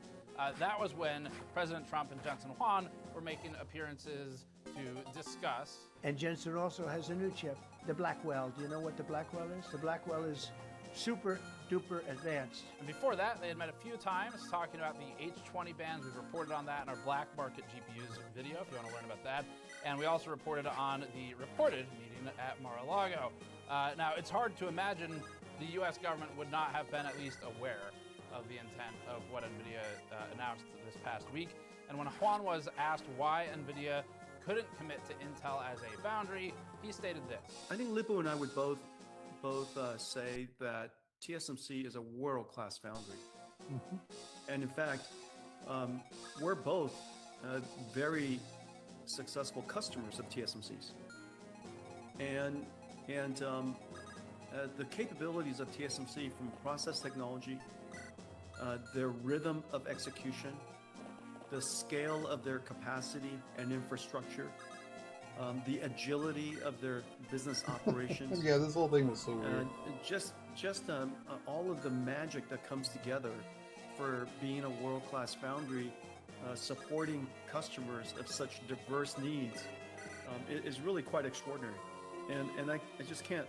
that was when President Trump and Jensen Huang were making appearances to discuss. And Jensen also has a new chip, the Blackwell. Do you know what the Blackwell is? The Blackwell is super duper advanced. And before that, they had met a few times talking about the H20 bands. We've reported on that in our Black Market GPUs video if you want to learn about that. And we also reported on the reported meeting at Mar-a-Lago. Now, it's hard to imagine the U.S. government would not have been at least aware of the intent of what NVIDIA announced this past week. And when Huang was asked why NVIDIA couldn't commit to Intel as a foundry, he stated this. I think Lip-Bu and I would both say that TSMC is a world-class foundry. Mm-hmm. And in fact, we're both very successful customers of TSMC's. And the capabilities of TSMC from process technology, their rhythm of execution, the scale of their capacity and infrastructure, the agility of their business operations. Yeah, this whole thing was so weird. Just all of the magic that comes together for being a world-class foundry, supporting customers of such diverse needs, is really quite extraordinary. And I just can't,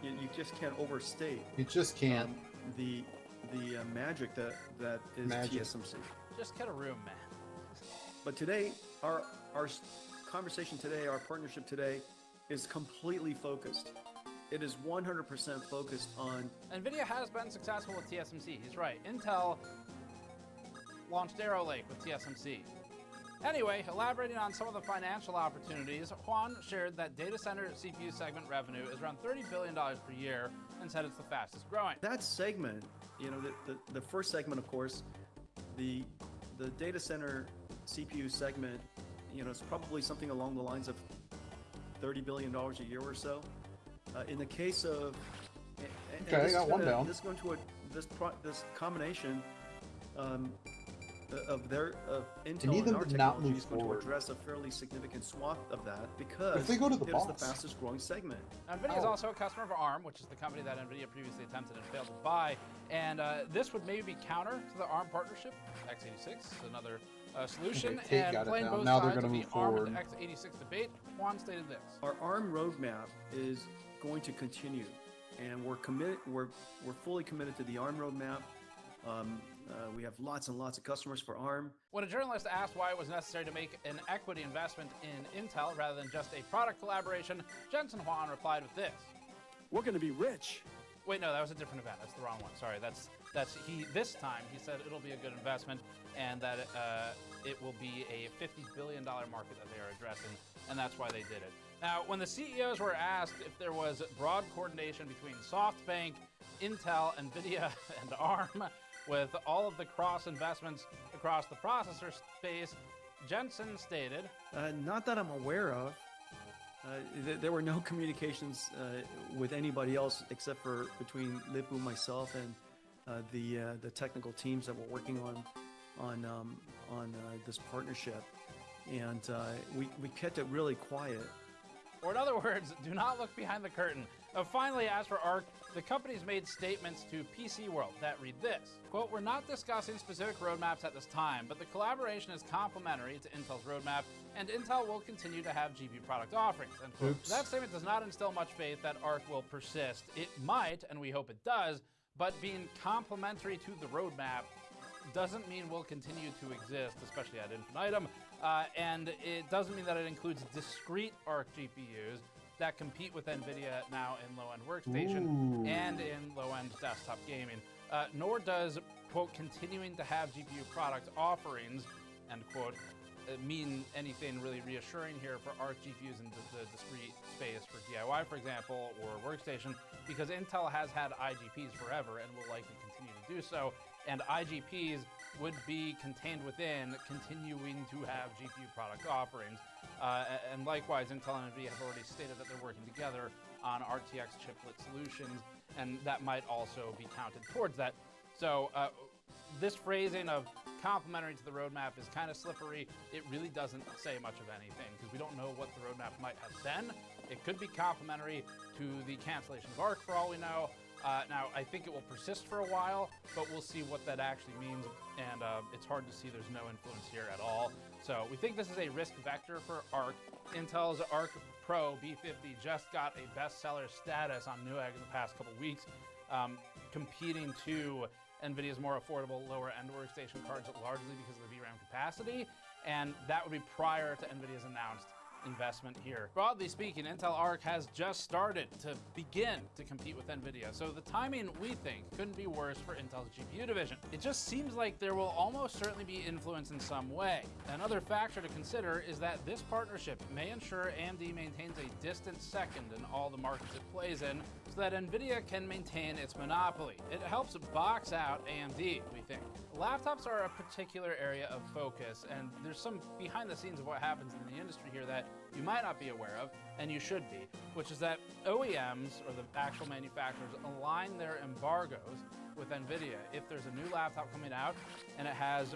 you just can't overstate. You just can't. The magic that is TSMC. Just get a room, man. But today, our conversation today, our partnership today, is completely focused. It is 100% focused on... NVIDIA has been successful with TSMC. He's right. Intel launched Arrow Lake with TSMC. Anyway, elaborating on some of the financial opportunities, Huang shared that data center CPU segment revenue is around $30 billion per year and said it's the fastest growing. That segment, you know, the first segment, of course, the data center CPU segment, you know, it's probably something along the lines of $30 billion a year or so. In the case of, okay, I got one down. This going to this combination of Intel and our technology is going to address a fairly significant swath of that because if they go to the it's the fastest growing segment. NVIDIA is also a customer of ARM, which is the company that NVIDIA previously attempted and failed to buy. And this would maybe be counter to the ARM partnership. x86 is another solution. Okay, and playing both now sides they're of going the to move ARM forward. and the x86 debate, Juan stated this. Our ARM roadmap is going to continue, and we're committed. We're fully committed to the ARM roadmap. We have lots and lots of customers for ARM. When a journalist asked why it was necessary to make an equity investment in Intel rather than just a product collaboration, Jensen Huang replied with this. We're going to be rich. Wait, no, that was a different event. That's the wrong one. Sorry, this time he said it'll be a good investment and that it will be a $50 billion market that they are addressing, and that's why they did it. Now, when the CEOs were asked if there was broad coordination between SoftBank, Intel, NVIDIA, and ARM, with all of the cross investments across the processor space, Jensen stated, not that I'm aware of. There were no communications with anybody else except for between Lip-Bu, myself, and the technical teams that were working on this partnership, and we kept it really quiet. Or in other words, do not look behind the curtain. Finally, as for ARC, the company's made statements to PC World that read this. Quote, we're not discussing specific roadmaps at this time, but the collaboration is complementary to Intel's roadmap, and Intel will continue to have GPU product offerings. End quote. Oops. That statement does not instill much faith that ARC will persist. It might, and we hope it does, but being complementary to the roadmap doesn't mean we'll continue to exist, especially ad infinitum, and it doesn't mean that it includes discrete ARC GPUs that compete with NVIDIA now in low-end workstation and in low-end desktop gaming, nor does, quote, continuing to have GPU product offerings, end quote, mean anything really reassuring here for ARC GPUs in the discrete space for DIY, for example, or workstation, because Intel has had IGPs forever and will likely continue to do so, and IGPs would be contained within continuing to have GPU product offerings. And likewise, Intel and NVIDIA have already stated that they're working together on RTX chiplet solutions, and that might also be counted towards that. So this phrasing of complementary to the roadmap is kind of slippery. It really doesn't say much of anything because we don't know what the roadmap might have been. It could be complementary to the cancellation of ARC for all we know. Now, I think it will persist for a while, but we'll see what that actually means, and it's hard to see there's no influence here at all. So we think this is a risk vector for ARC. Intel's ARC Pro B50 just got a bestseller status on Newegg in the past couple weeks, competing to NVIDIA's more affordable lower-end workstation cards largely because of the VRAM capacity, and that would be prior to NVIDIA's announced investment here. Broadly speaking, Intel Arc has just started to begin to compete with NVIDIA, so the timing, we think, couldn't be worse for Intel's GPU division. It just seems like there will almost certainly be influence in some way. Another factor to consider is that this partnership may ensure AMD maintains a distant second in all the markets it plays in, so that NVIDIA can maintain its monopoly. It helps box out AMD, we think. Laptops are a particular area of focus, and there's some behind the scenes of what happens in the industry here that you might not be aware of, and you should be, which is that OEMs, or the actual manufacturers, align their embargoes with NVIDIA. If there's a new laptop coming out and it has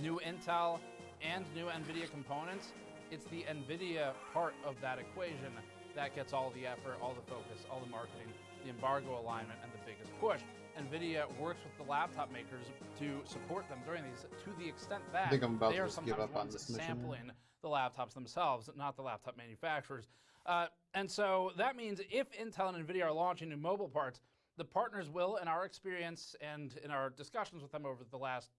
new Intel and new NVIDIA components, it's the NVIDIA part of that equation that gets all the effort, all the focus, all the marketing, the embargo alignment, and the biggest push. NVIDIA works with the laptop makers to support them during these to the extent that they are sometimes ones sampling the laptops themselves, not the laptop manufacturers. And so that means if Intel and NVIDIA are launching new mobile parts, the partners will, in our experience and in our discussions with them over the last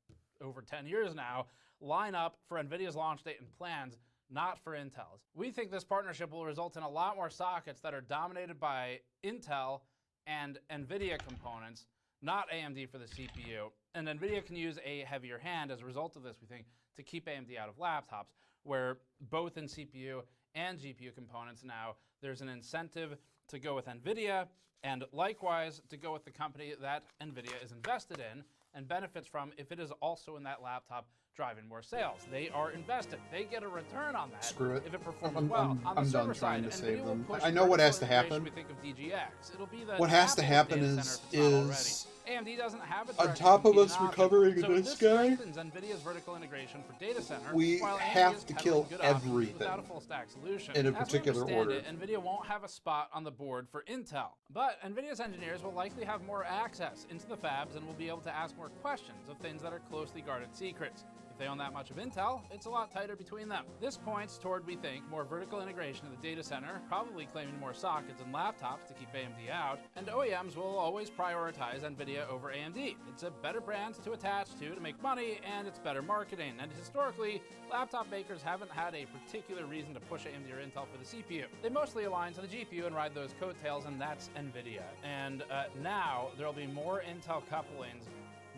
over 10 years now, line up for NVIDIA's launch date and plans, not for Intel's. We think this partnership will result in a lot more sockets that are dominated by Intel and NVIDIA components, not AMD for the CPU. And NVIDIA can use a heavier hand as a result of this, we think, to keep AMD out of laptops, where both in CPU and GPU components now, there's an incentive to go with NVIDIA, and likewise to go with the company that NVIDIA is invested in and benefits from if it is also in that laptop driving more sales. They are invested. They get a return on that. Screw it. If it performs well. On the I'm server done trying side, to save them. push I know what has to vertical happen. integration. We think of DGX. It'll be the What has to Apple happen data is center if it's not already. AMD doesn't have a on top of us option. recovering So this guy, strengthens NVIDIA's vertical integration for data center, we while have AMD is to peddling kill good options everything without a full stack solution. in a As we particular understand order. it, NVIDIA won't have a spot on the board for Intel, but NVIDIA's engineers will likely have more access into the fabs and will be able to ask more questions of things that are closely guarded secrets. If they own that much of Intel, it's a lot tighter between them. This points toward, we think, more vertical integration of the data center, probably claiming more sockets and laptops to keep AMD out, and OEMs will always prioritize NVIDIA over AMD. It's a better brand to attach to make money, and it's better marketing. And historically, laptop makers haven't had a particular reason to push AMD or Intel for the CPU. They mostly align to the GPU and ride those coattails, and that's NVIDIA. And now there'll be more Intel couplings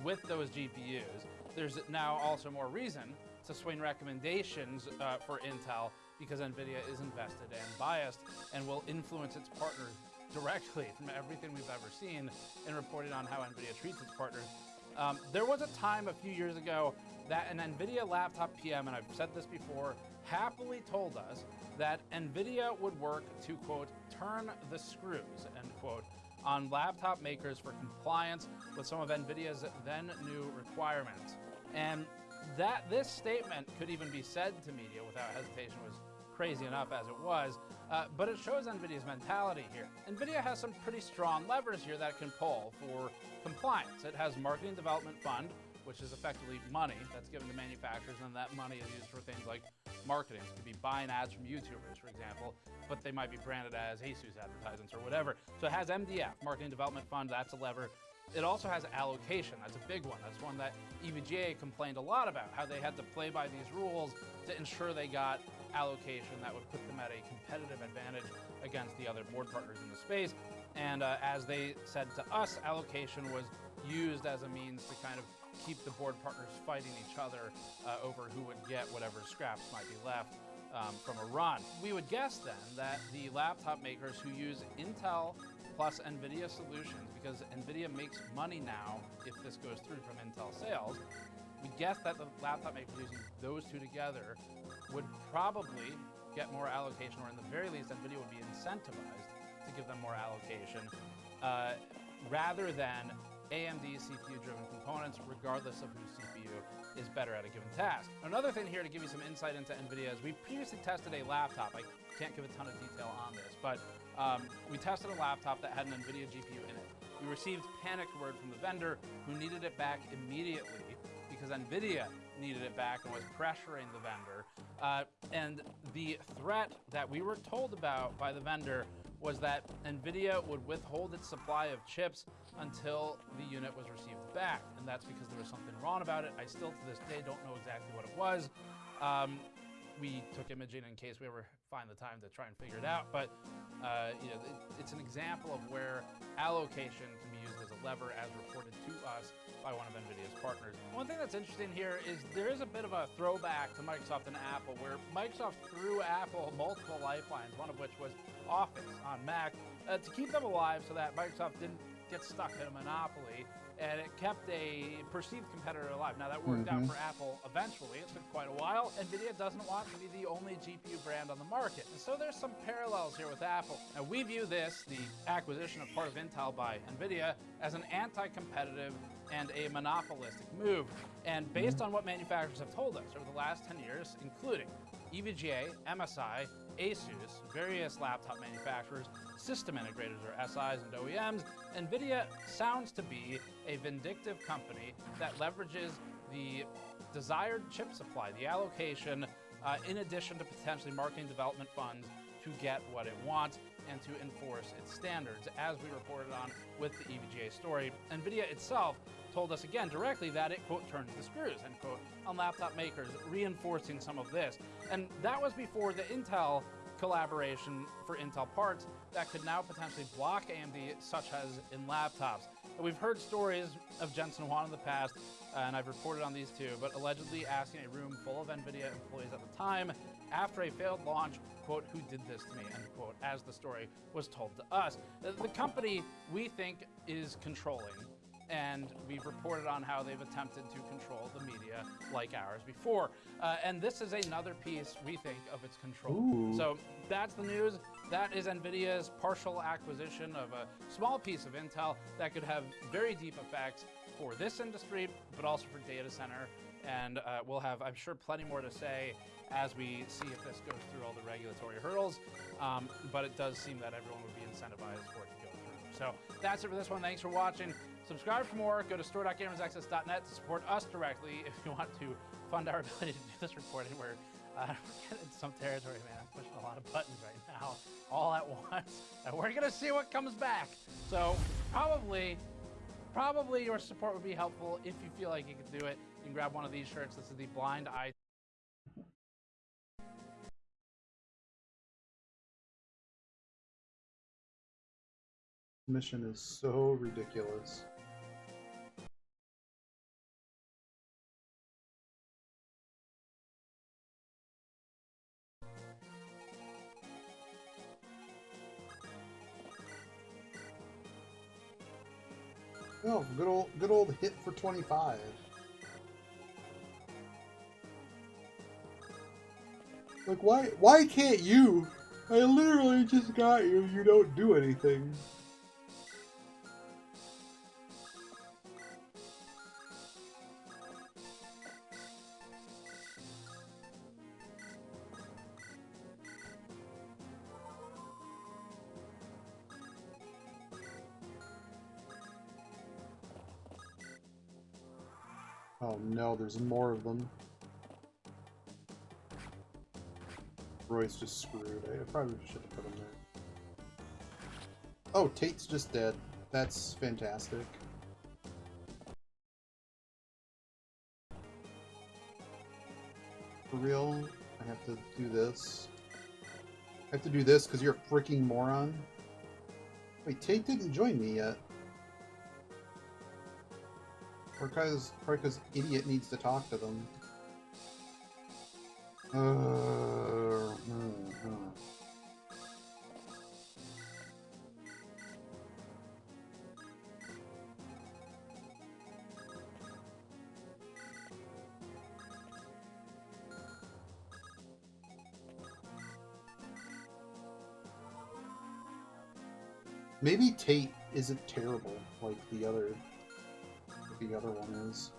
with those GPUs. There's now also more reason to swing recommendations for Intel because NVIDIA is invested and biased and will influence its partners directly from everything we've ever seen in reporting on how NVIDIA treats its partners. There was a time a few years ago that an NVIDIA laptop PM, and I've said this before, happily told us that NVIDIA would work to, quote, turn the screws, end quote, on laptop makers for compliance with some of NVIDIA's then new requirements. And that this statement could even be said to media without hesitation was crazy enough as it was, but it shows NVIDIA's mentality here. NVIDIA has some pretty strong levers here that it can pull for compliance. It has marketing development fund, which is effectively money that's given to manufacturers, and that money is used for things like marketing. It could be buying ads from YouTubers, for example, but they might be branded as ASUS advertisements or whatever. So it has MDF, Marketing Development Fund, that's a lever. It also has allocation, that's a big one. That's one that EVGA complained a lot about, how they had to play by these rules to ensure they got allocation that would put them at a competitive advantage against the other board partners in the space. And as they said to us, allocation was used as a means to kind of keep the board partners fighting each other over who would get whatever scraps might be left from a run. We would guess then that the laptop makers who use Intel plus NVIDIA solutions, because NVIDIA makes money now if this goes through from Intel sales, we guess that the laptop makers using those two together would probably get more allocation, or in the very least, NVIDIA would be incentivized to give them more allocation, rather than AMD CPU-driven components, regardless of whose CPU is better at a given task. Another thing here to give you some insight into NVIDIA is we previously tested a laptop. I can't give a ton of detail on this, but we tested a laptop that had an NVIDIA GPU in it. We received panicked word from the vendor, who needed it back immediately because NVIDIA needed it back and was pressuring the vendor. And the threat that we were told about by the vendor was that NVIDIA would withhold its supply of chips until the unit was received back. And that's because there was something wrong about it. I still, to this day, don't know exactly what it was. We took imaging in case we ever find the time to try and figure it out. But you know, it's an example of where allocation can be used as a lever, as reported to us by one of NVIDIA's partners. One thing that's interesting here is there is a bit of a throwback to Microsoft and Apple, where Microsoft threw Apple multiple lifelines, one of which was Office on Mac, to keep them alive so that Microsoft didn't get stuck in a monopoly, and it kept a perceived competitor alive. Now, that worked out for Apple eventually. It took quite a while. NVIDIA doesn't want to be the only GPU brand on the market. And so there's some parallels here with Apple. Now, we view this, the acquisition of part of Intel by NVIDIA, as an anti-competitive and a monopolistic move. And based on what manufacturers have told us over the last 10 years, including EVGA, MSI, ASUS, various laptop manufacturers, system integrators or SIs and OEMs, NVIDIA sounds to be a vindictive company that leverages the desired chip supply, the allocation, in addition to potentially marketing development funds to get what it wants and to enforce its standards, as we reported on with the EVGA story. NVIDIA itself told us again directly that it, quote, turns the screws, end quote, on laptop makers, reinforcing some of this. And that was before the Intel collaboration for Intel parts that could now potentially block AMD, such as in laptops. And we've heard stories of Jensen Huang in the past, and I've reported on these too, but allegedly asking a room full of NVIDIA employees at the time, after a failed launch, quote, who did this to me, end quote, as the story was told to us. The company, we think, is controlling, and we've reported on how they've attempted to control the media like ours before. And this is another piece, we think, of its control. Ooh. So that's the news. That is NVIDIA's partial acquisition of a small piece of Intel that could have very deep effects for this industry, but also for data center. And we'll have, I'm sure, plenty more to say as we see if this goes through all the regulatory hurdles. But it does seem that everyone would be incentivized for it to go through. So that's it for this one. Thanks for watching. Subscribe for more. Go to store.gamersaccess.net to support us directly if you want to fund our ability to do this recording. We're getting into some territory, man. I'm pushing a lot of buttons right now, all at once. And we're going to see what comes back. So probably your support would be helpful if you feel like you can do it. You can grab one of these shirts. This is the Blind Eye. Mission is so ridiculous. Oh, good old hit for 25. Like, why can't you? I literally just got you. You don't do anything. Oh no, there's more of them. Roy's just screwed. I probably should have put him there. Oh, Tate's just dead. That's fantastic. For real? I have to do this. I have to do this because you're a freaking moron? Wait, Tate didn't join me yet. Or because idiot needs to talk to them. Maybe Tate isn't terrible like the other one is.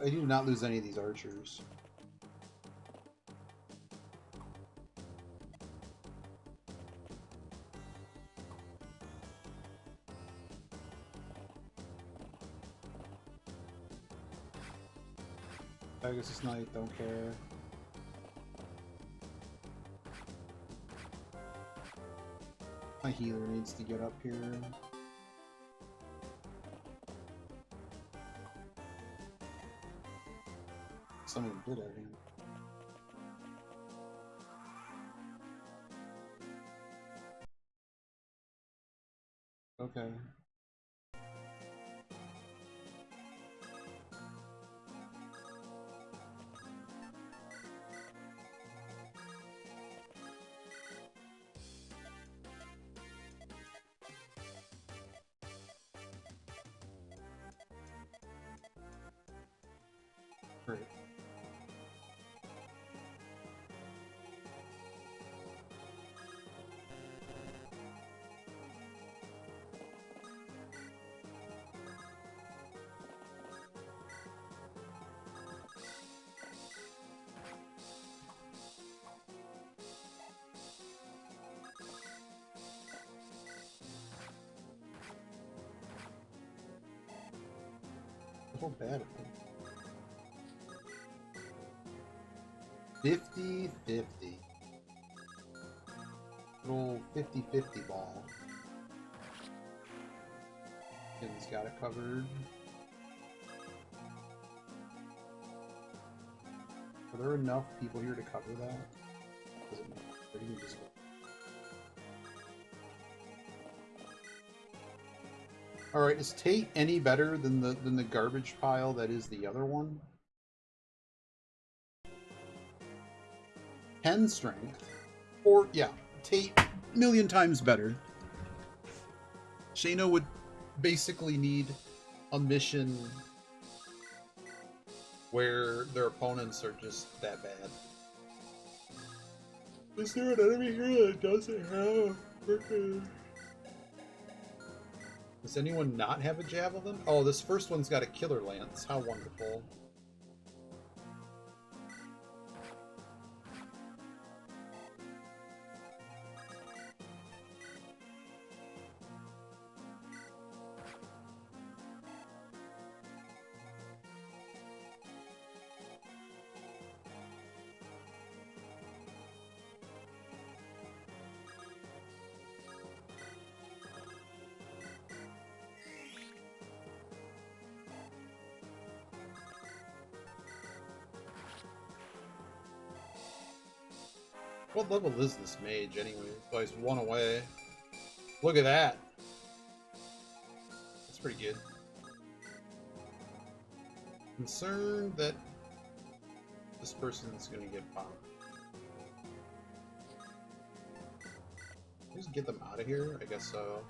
I do not lose any of these archers. Pegasus Knight, don't care. My healer needs to get up here. Some of them did everything. Okay. Great. How bad of them. 50-50. Little 50-50 ball. Ken's got it covered. Are there enough people here to cover that? Doesn't matter. Or do you just go? Alright, is Tate any better than the garbage pile that is the other one? 10 strength. Or, yeah, Tate, million times better. Shayna would basically need a mission where their opponents are just that bad. Is there an enemy here that doesn't have freaking... Does anyone not have a javelin? Oh, this first one's got a killer lance. How wonderful. What level is this mage anyway? Oh, he's one away. Look at that. That's pretty good. Concerned that this person's gonna get bombed. Just get them out of here? I guess so.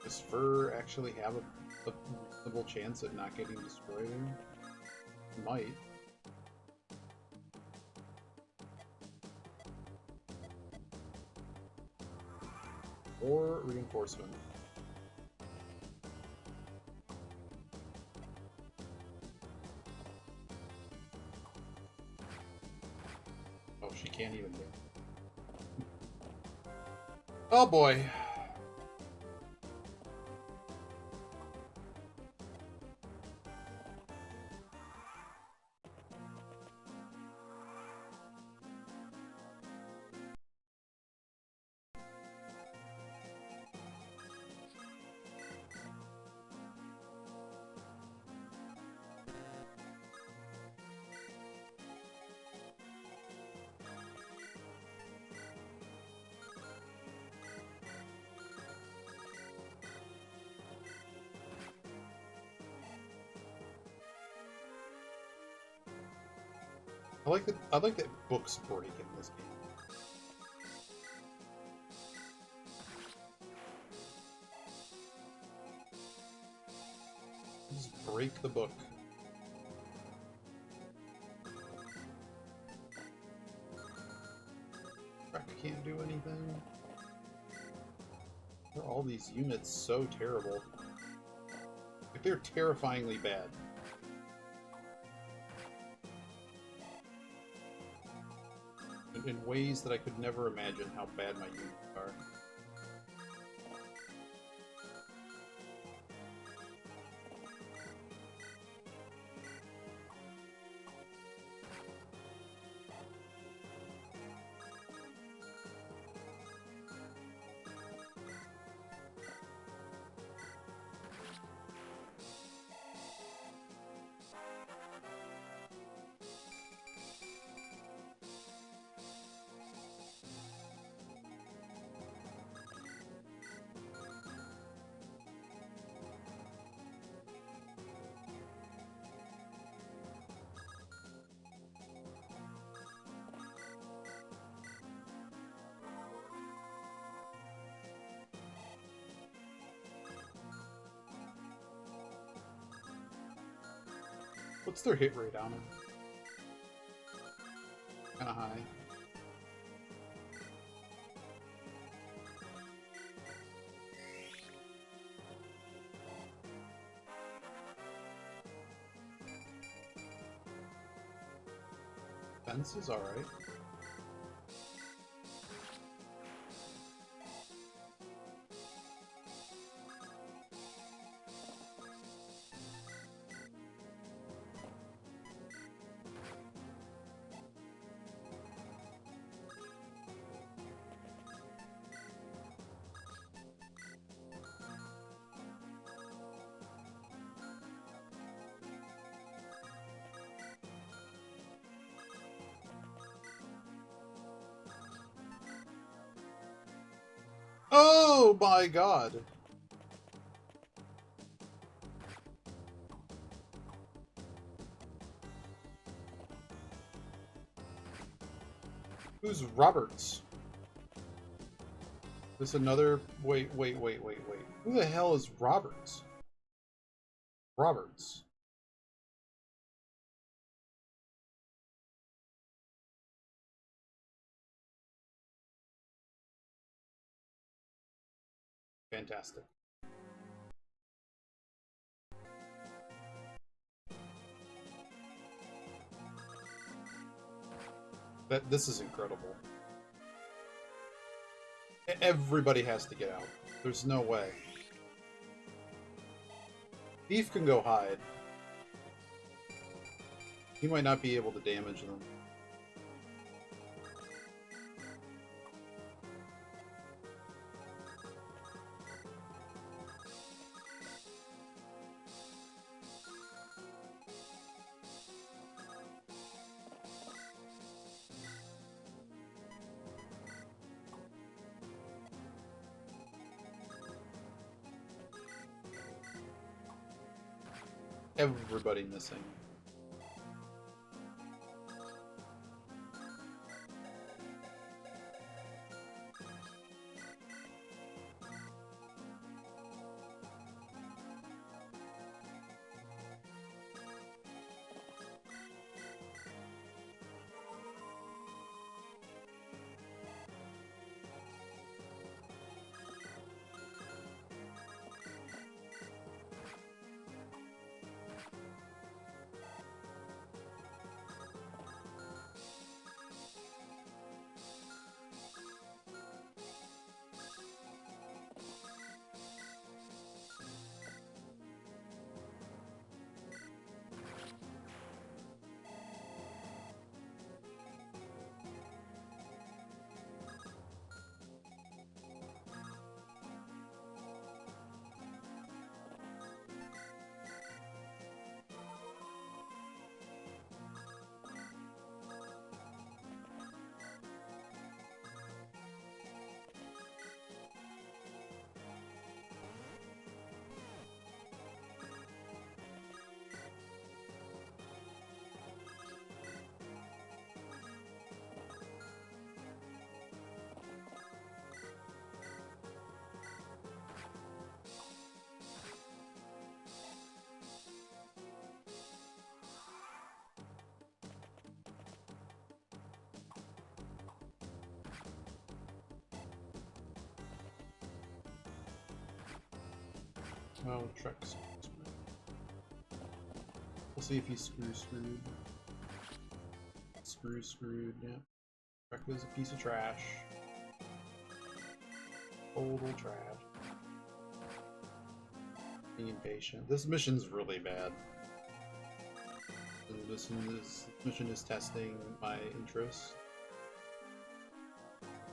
Does Fur actually have a reasonable chance at not getting destroyed? It might. Or reinforcement. Oh boy. I like that books break in this game. Just break the book. Crap, can't do anything. Are all these units so terrible? Like, they're terrifyingly bad. In ways that I could never imagine how bad my units are. What's their hit rate on them? Kinda high. Fence is alright. Oh my god! Who's Roberts? This another... Wait. Who the hell is Roberts? Roberts. Fantastic. This is incredible. Everybody has to get out. There's no way. Thief can go hide. He might not be able to damage them. Everybody missing. Oh, Trek's we'll see if he's screwed. Screwed, yeah. Trek is a piece of trash. Total trash. Being impatient. This mission's really bad. And this mission is testing my interest.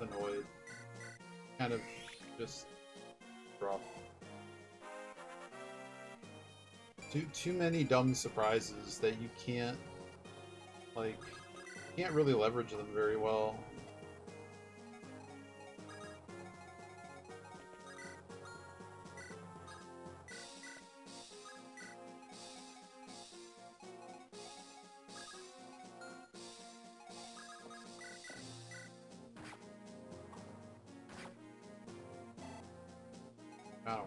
Annoyed. Kind of just rough. Too many dumb surprises that you can't really leverage them very well. I don't know.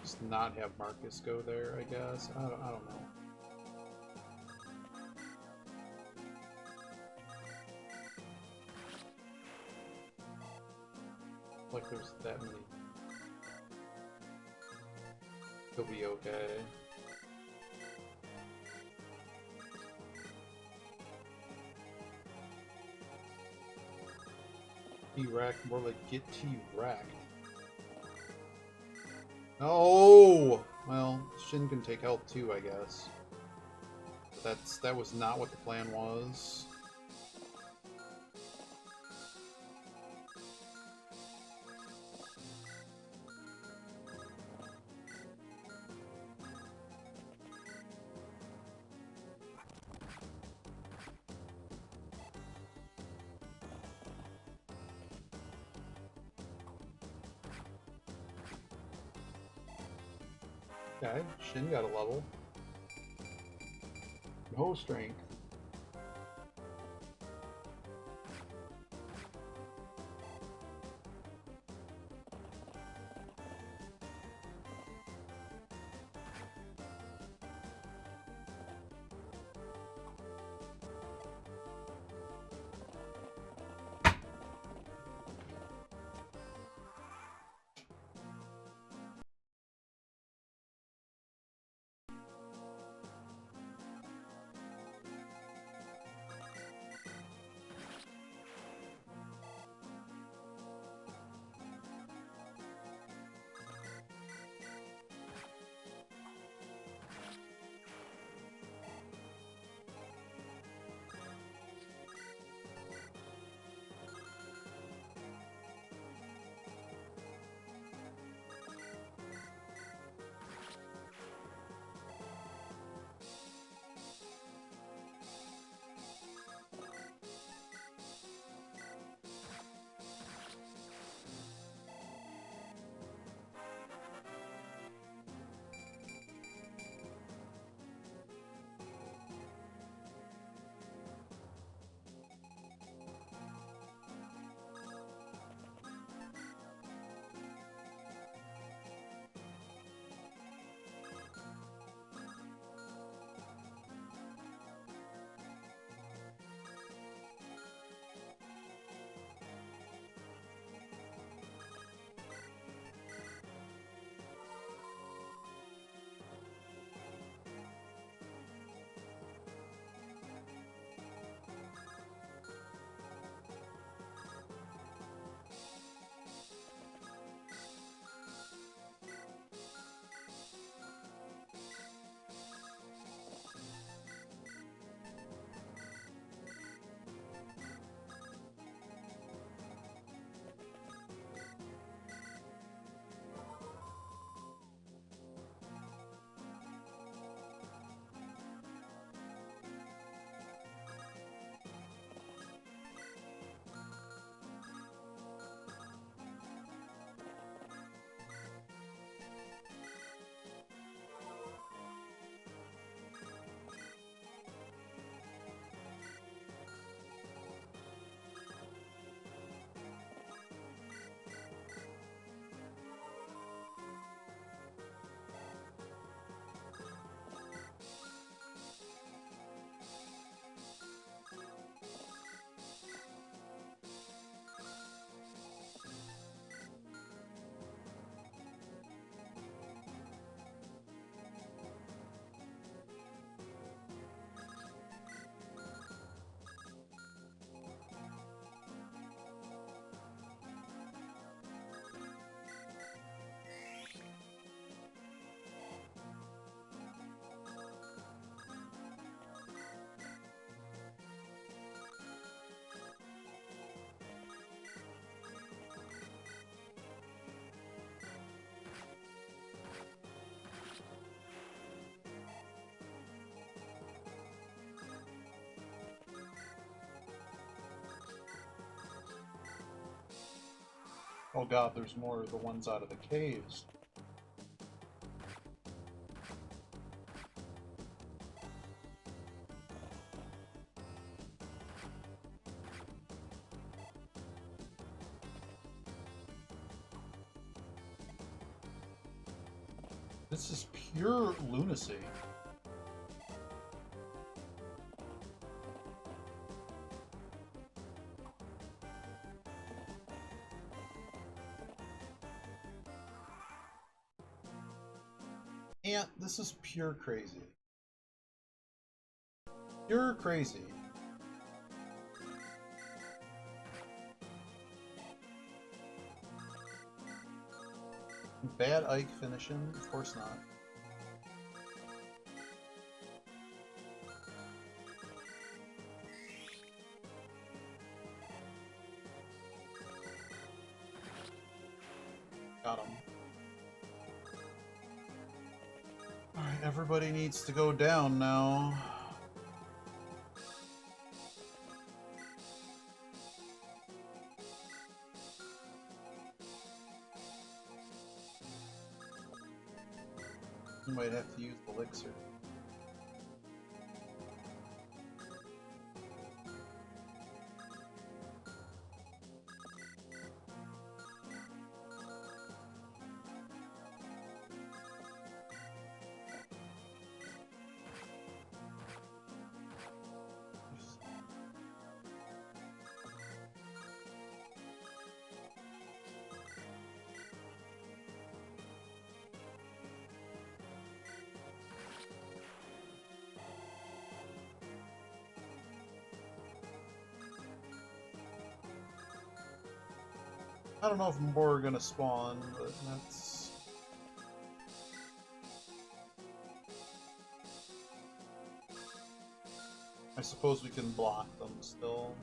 Just not have Marcus go there, I guess. I don't know. Like there's that many. He'll be okay. T-Wreck, more like get T-Wrecked. No! Well, Shin can take health too, I guess. But that was not what the plan was. Okay, Shin got a level. No strength. Oh god, there's more of the ones out of the caves. This is pure lunacy. Yeah, this is pure crazy. Pure crazy. Bad Ike finishing? Of course not. Got him. Alright, everybody needs to go down now. You might have to use the elixir. I don't know if more are gonna spawn, but that's... I suppose we can block them still.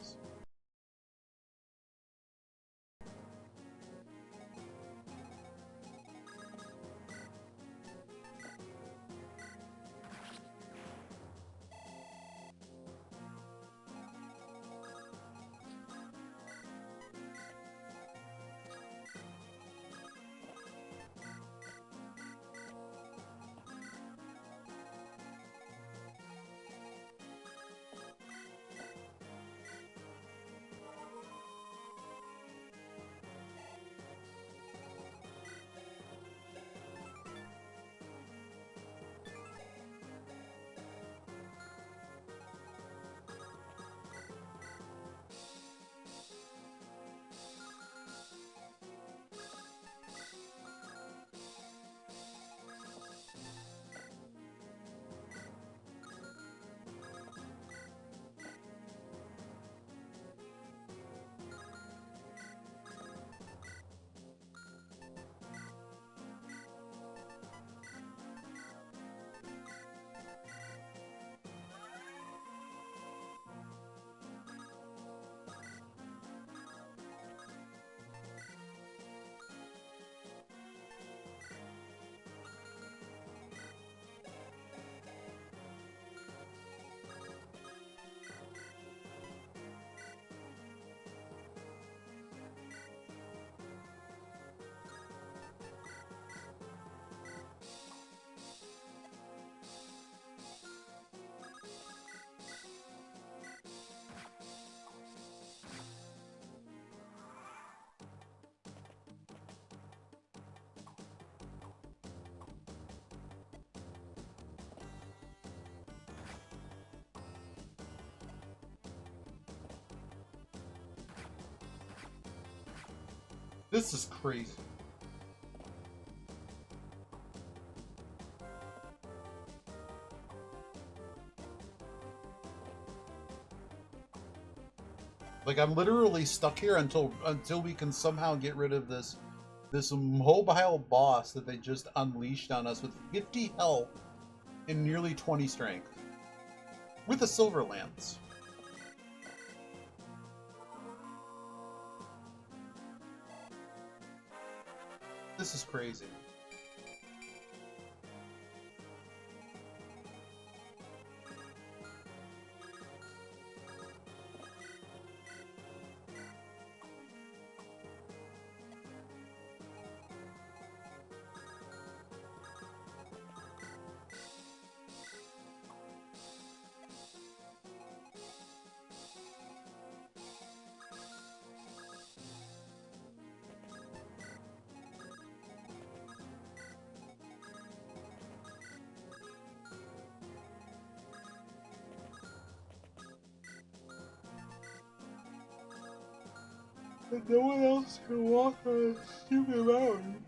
This is crazy. Like, I'm literally stuck here until we can somehow get rid of this mobile boss that they just unleashed on us with 50 health and nearly 20 strength. With a silver lance. This is crazy. And no one else can walk on a stupid mountain.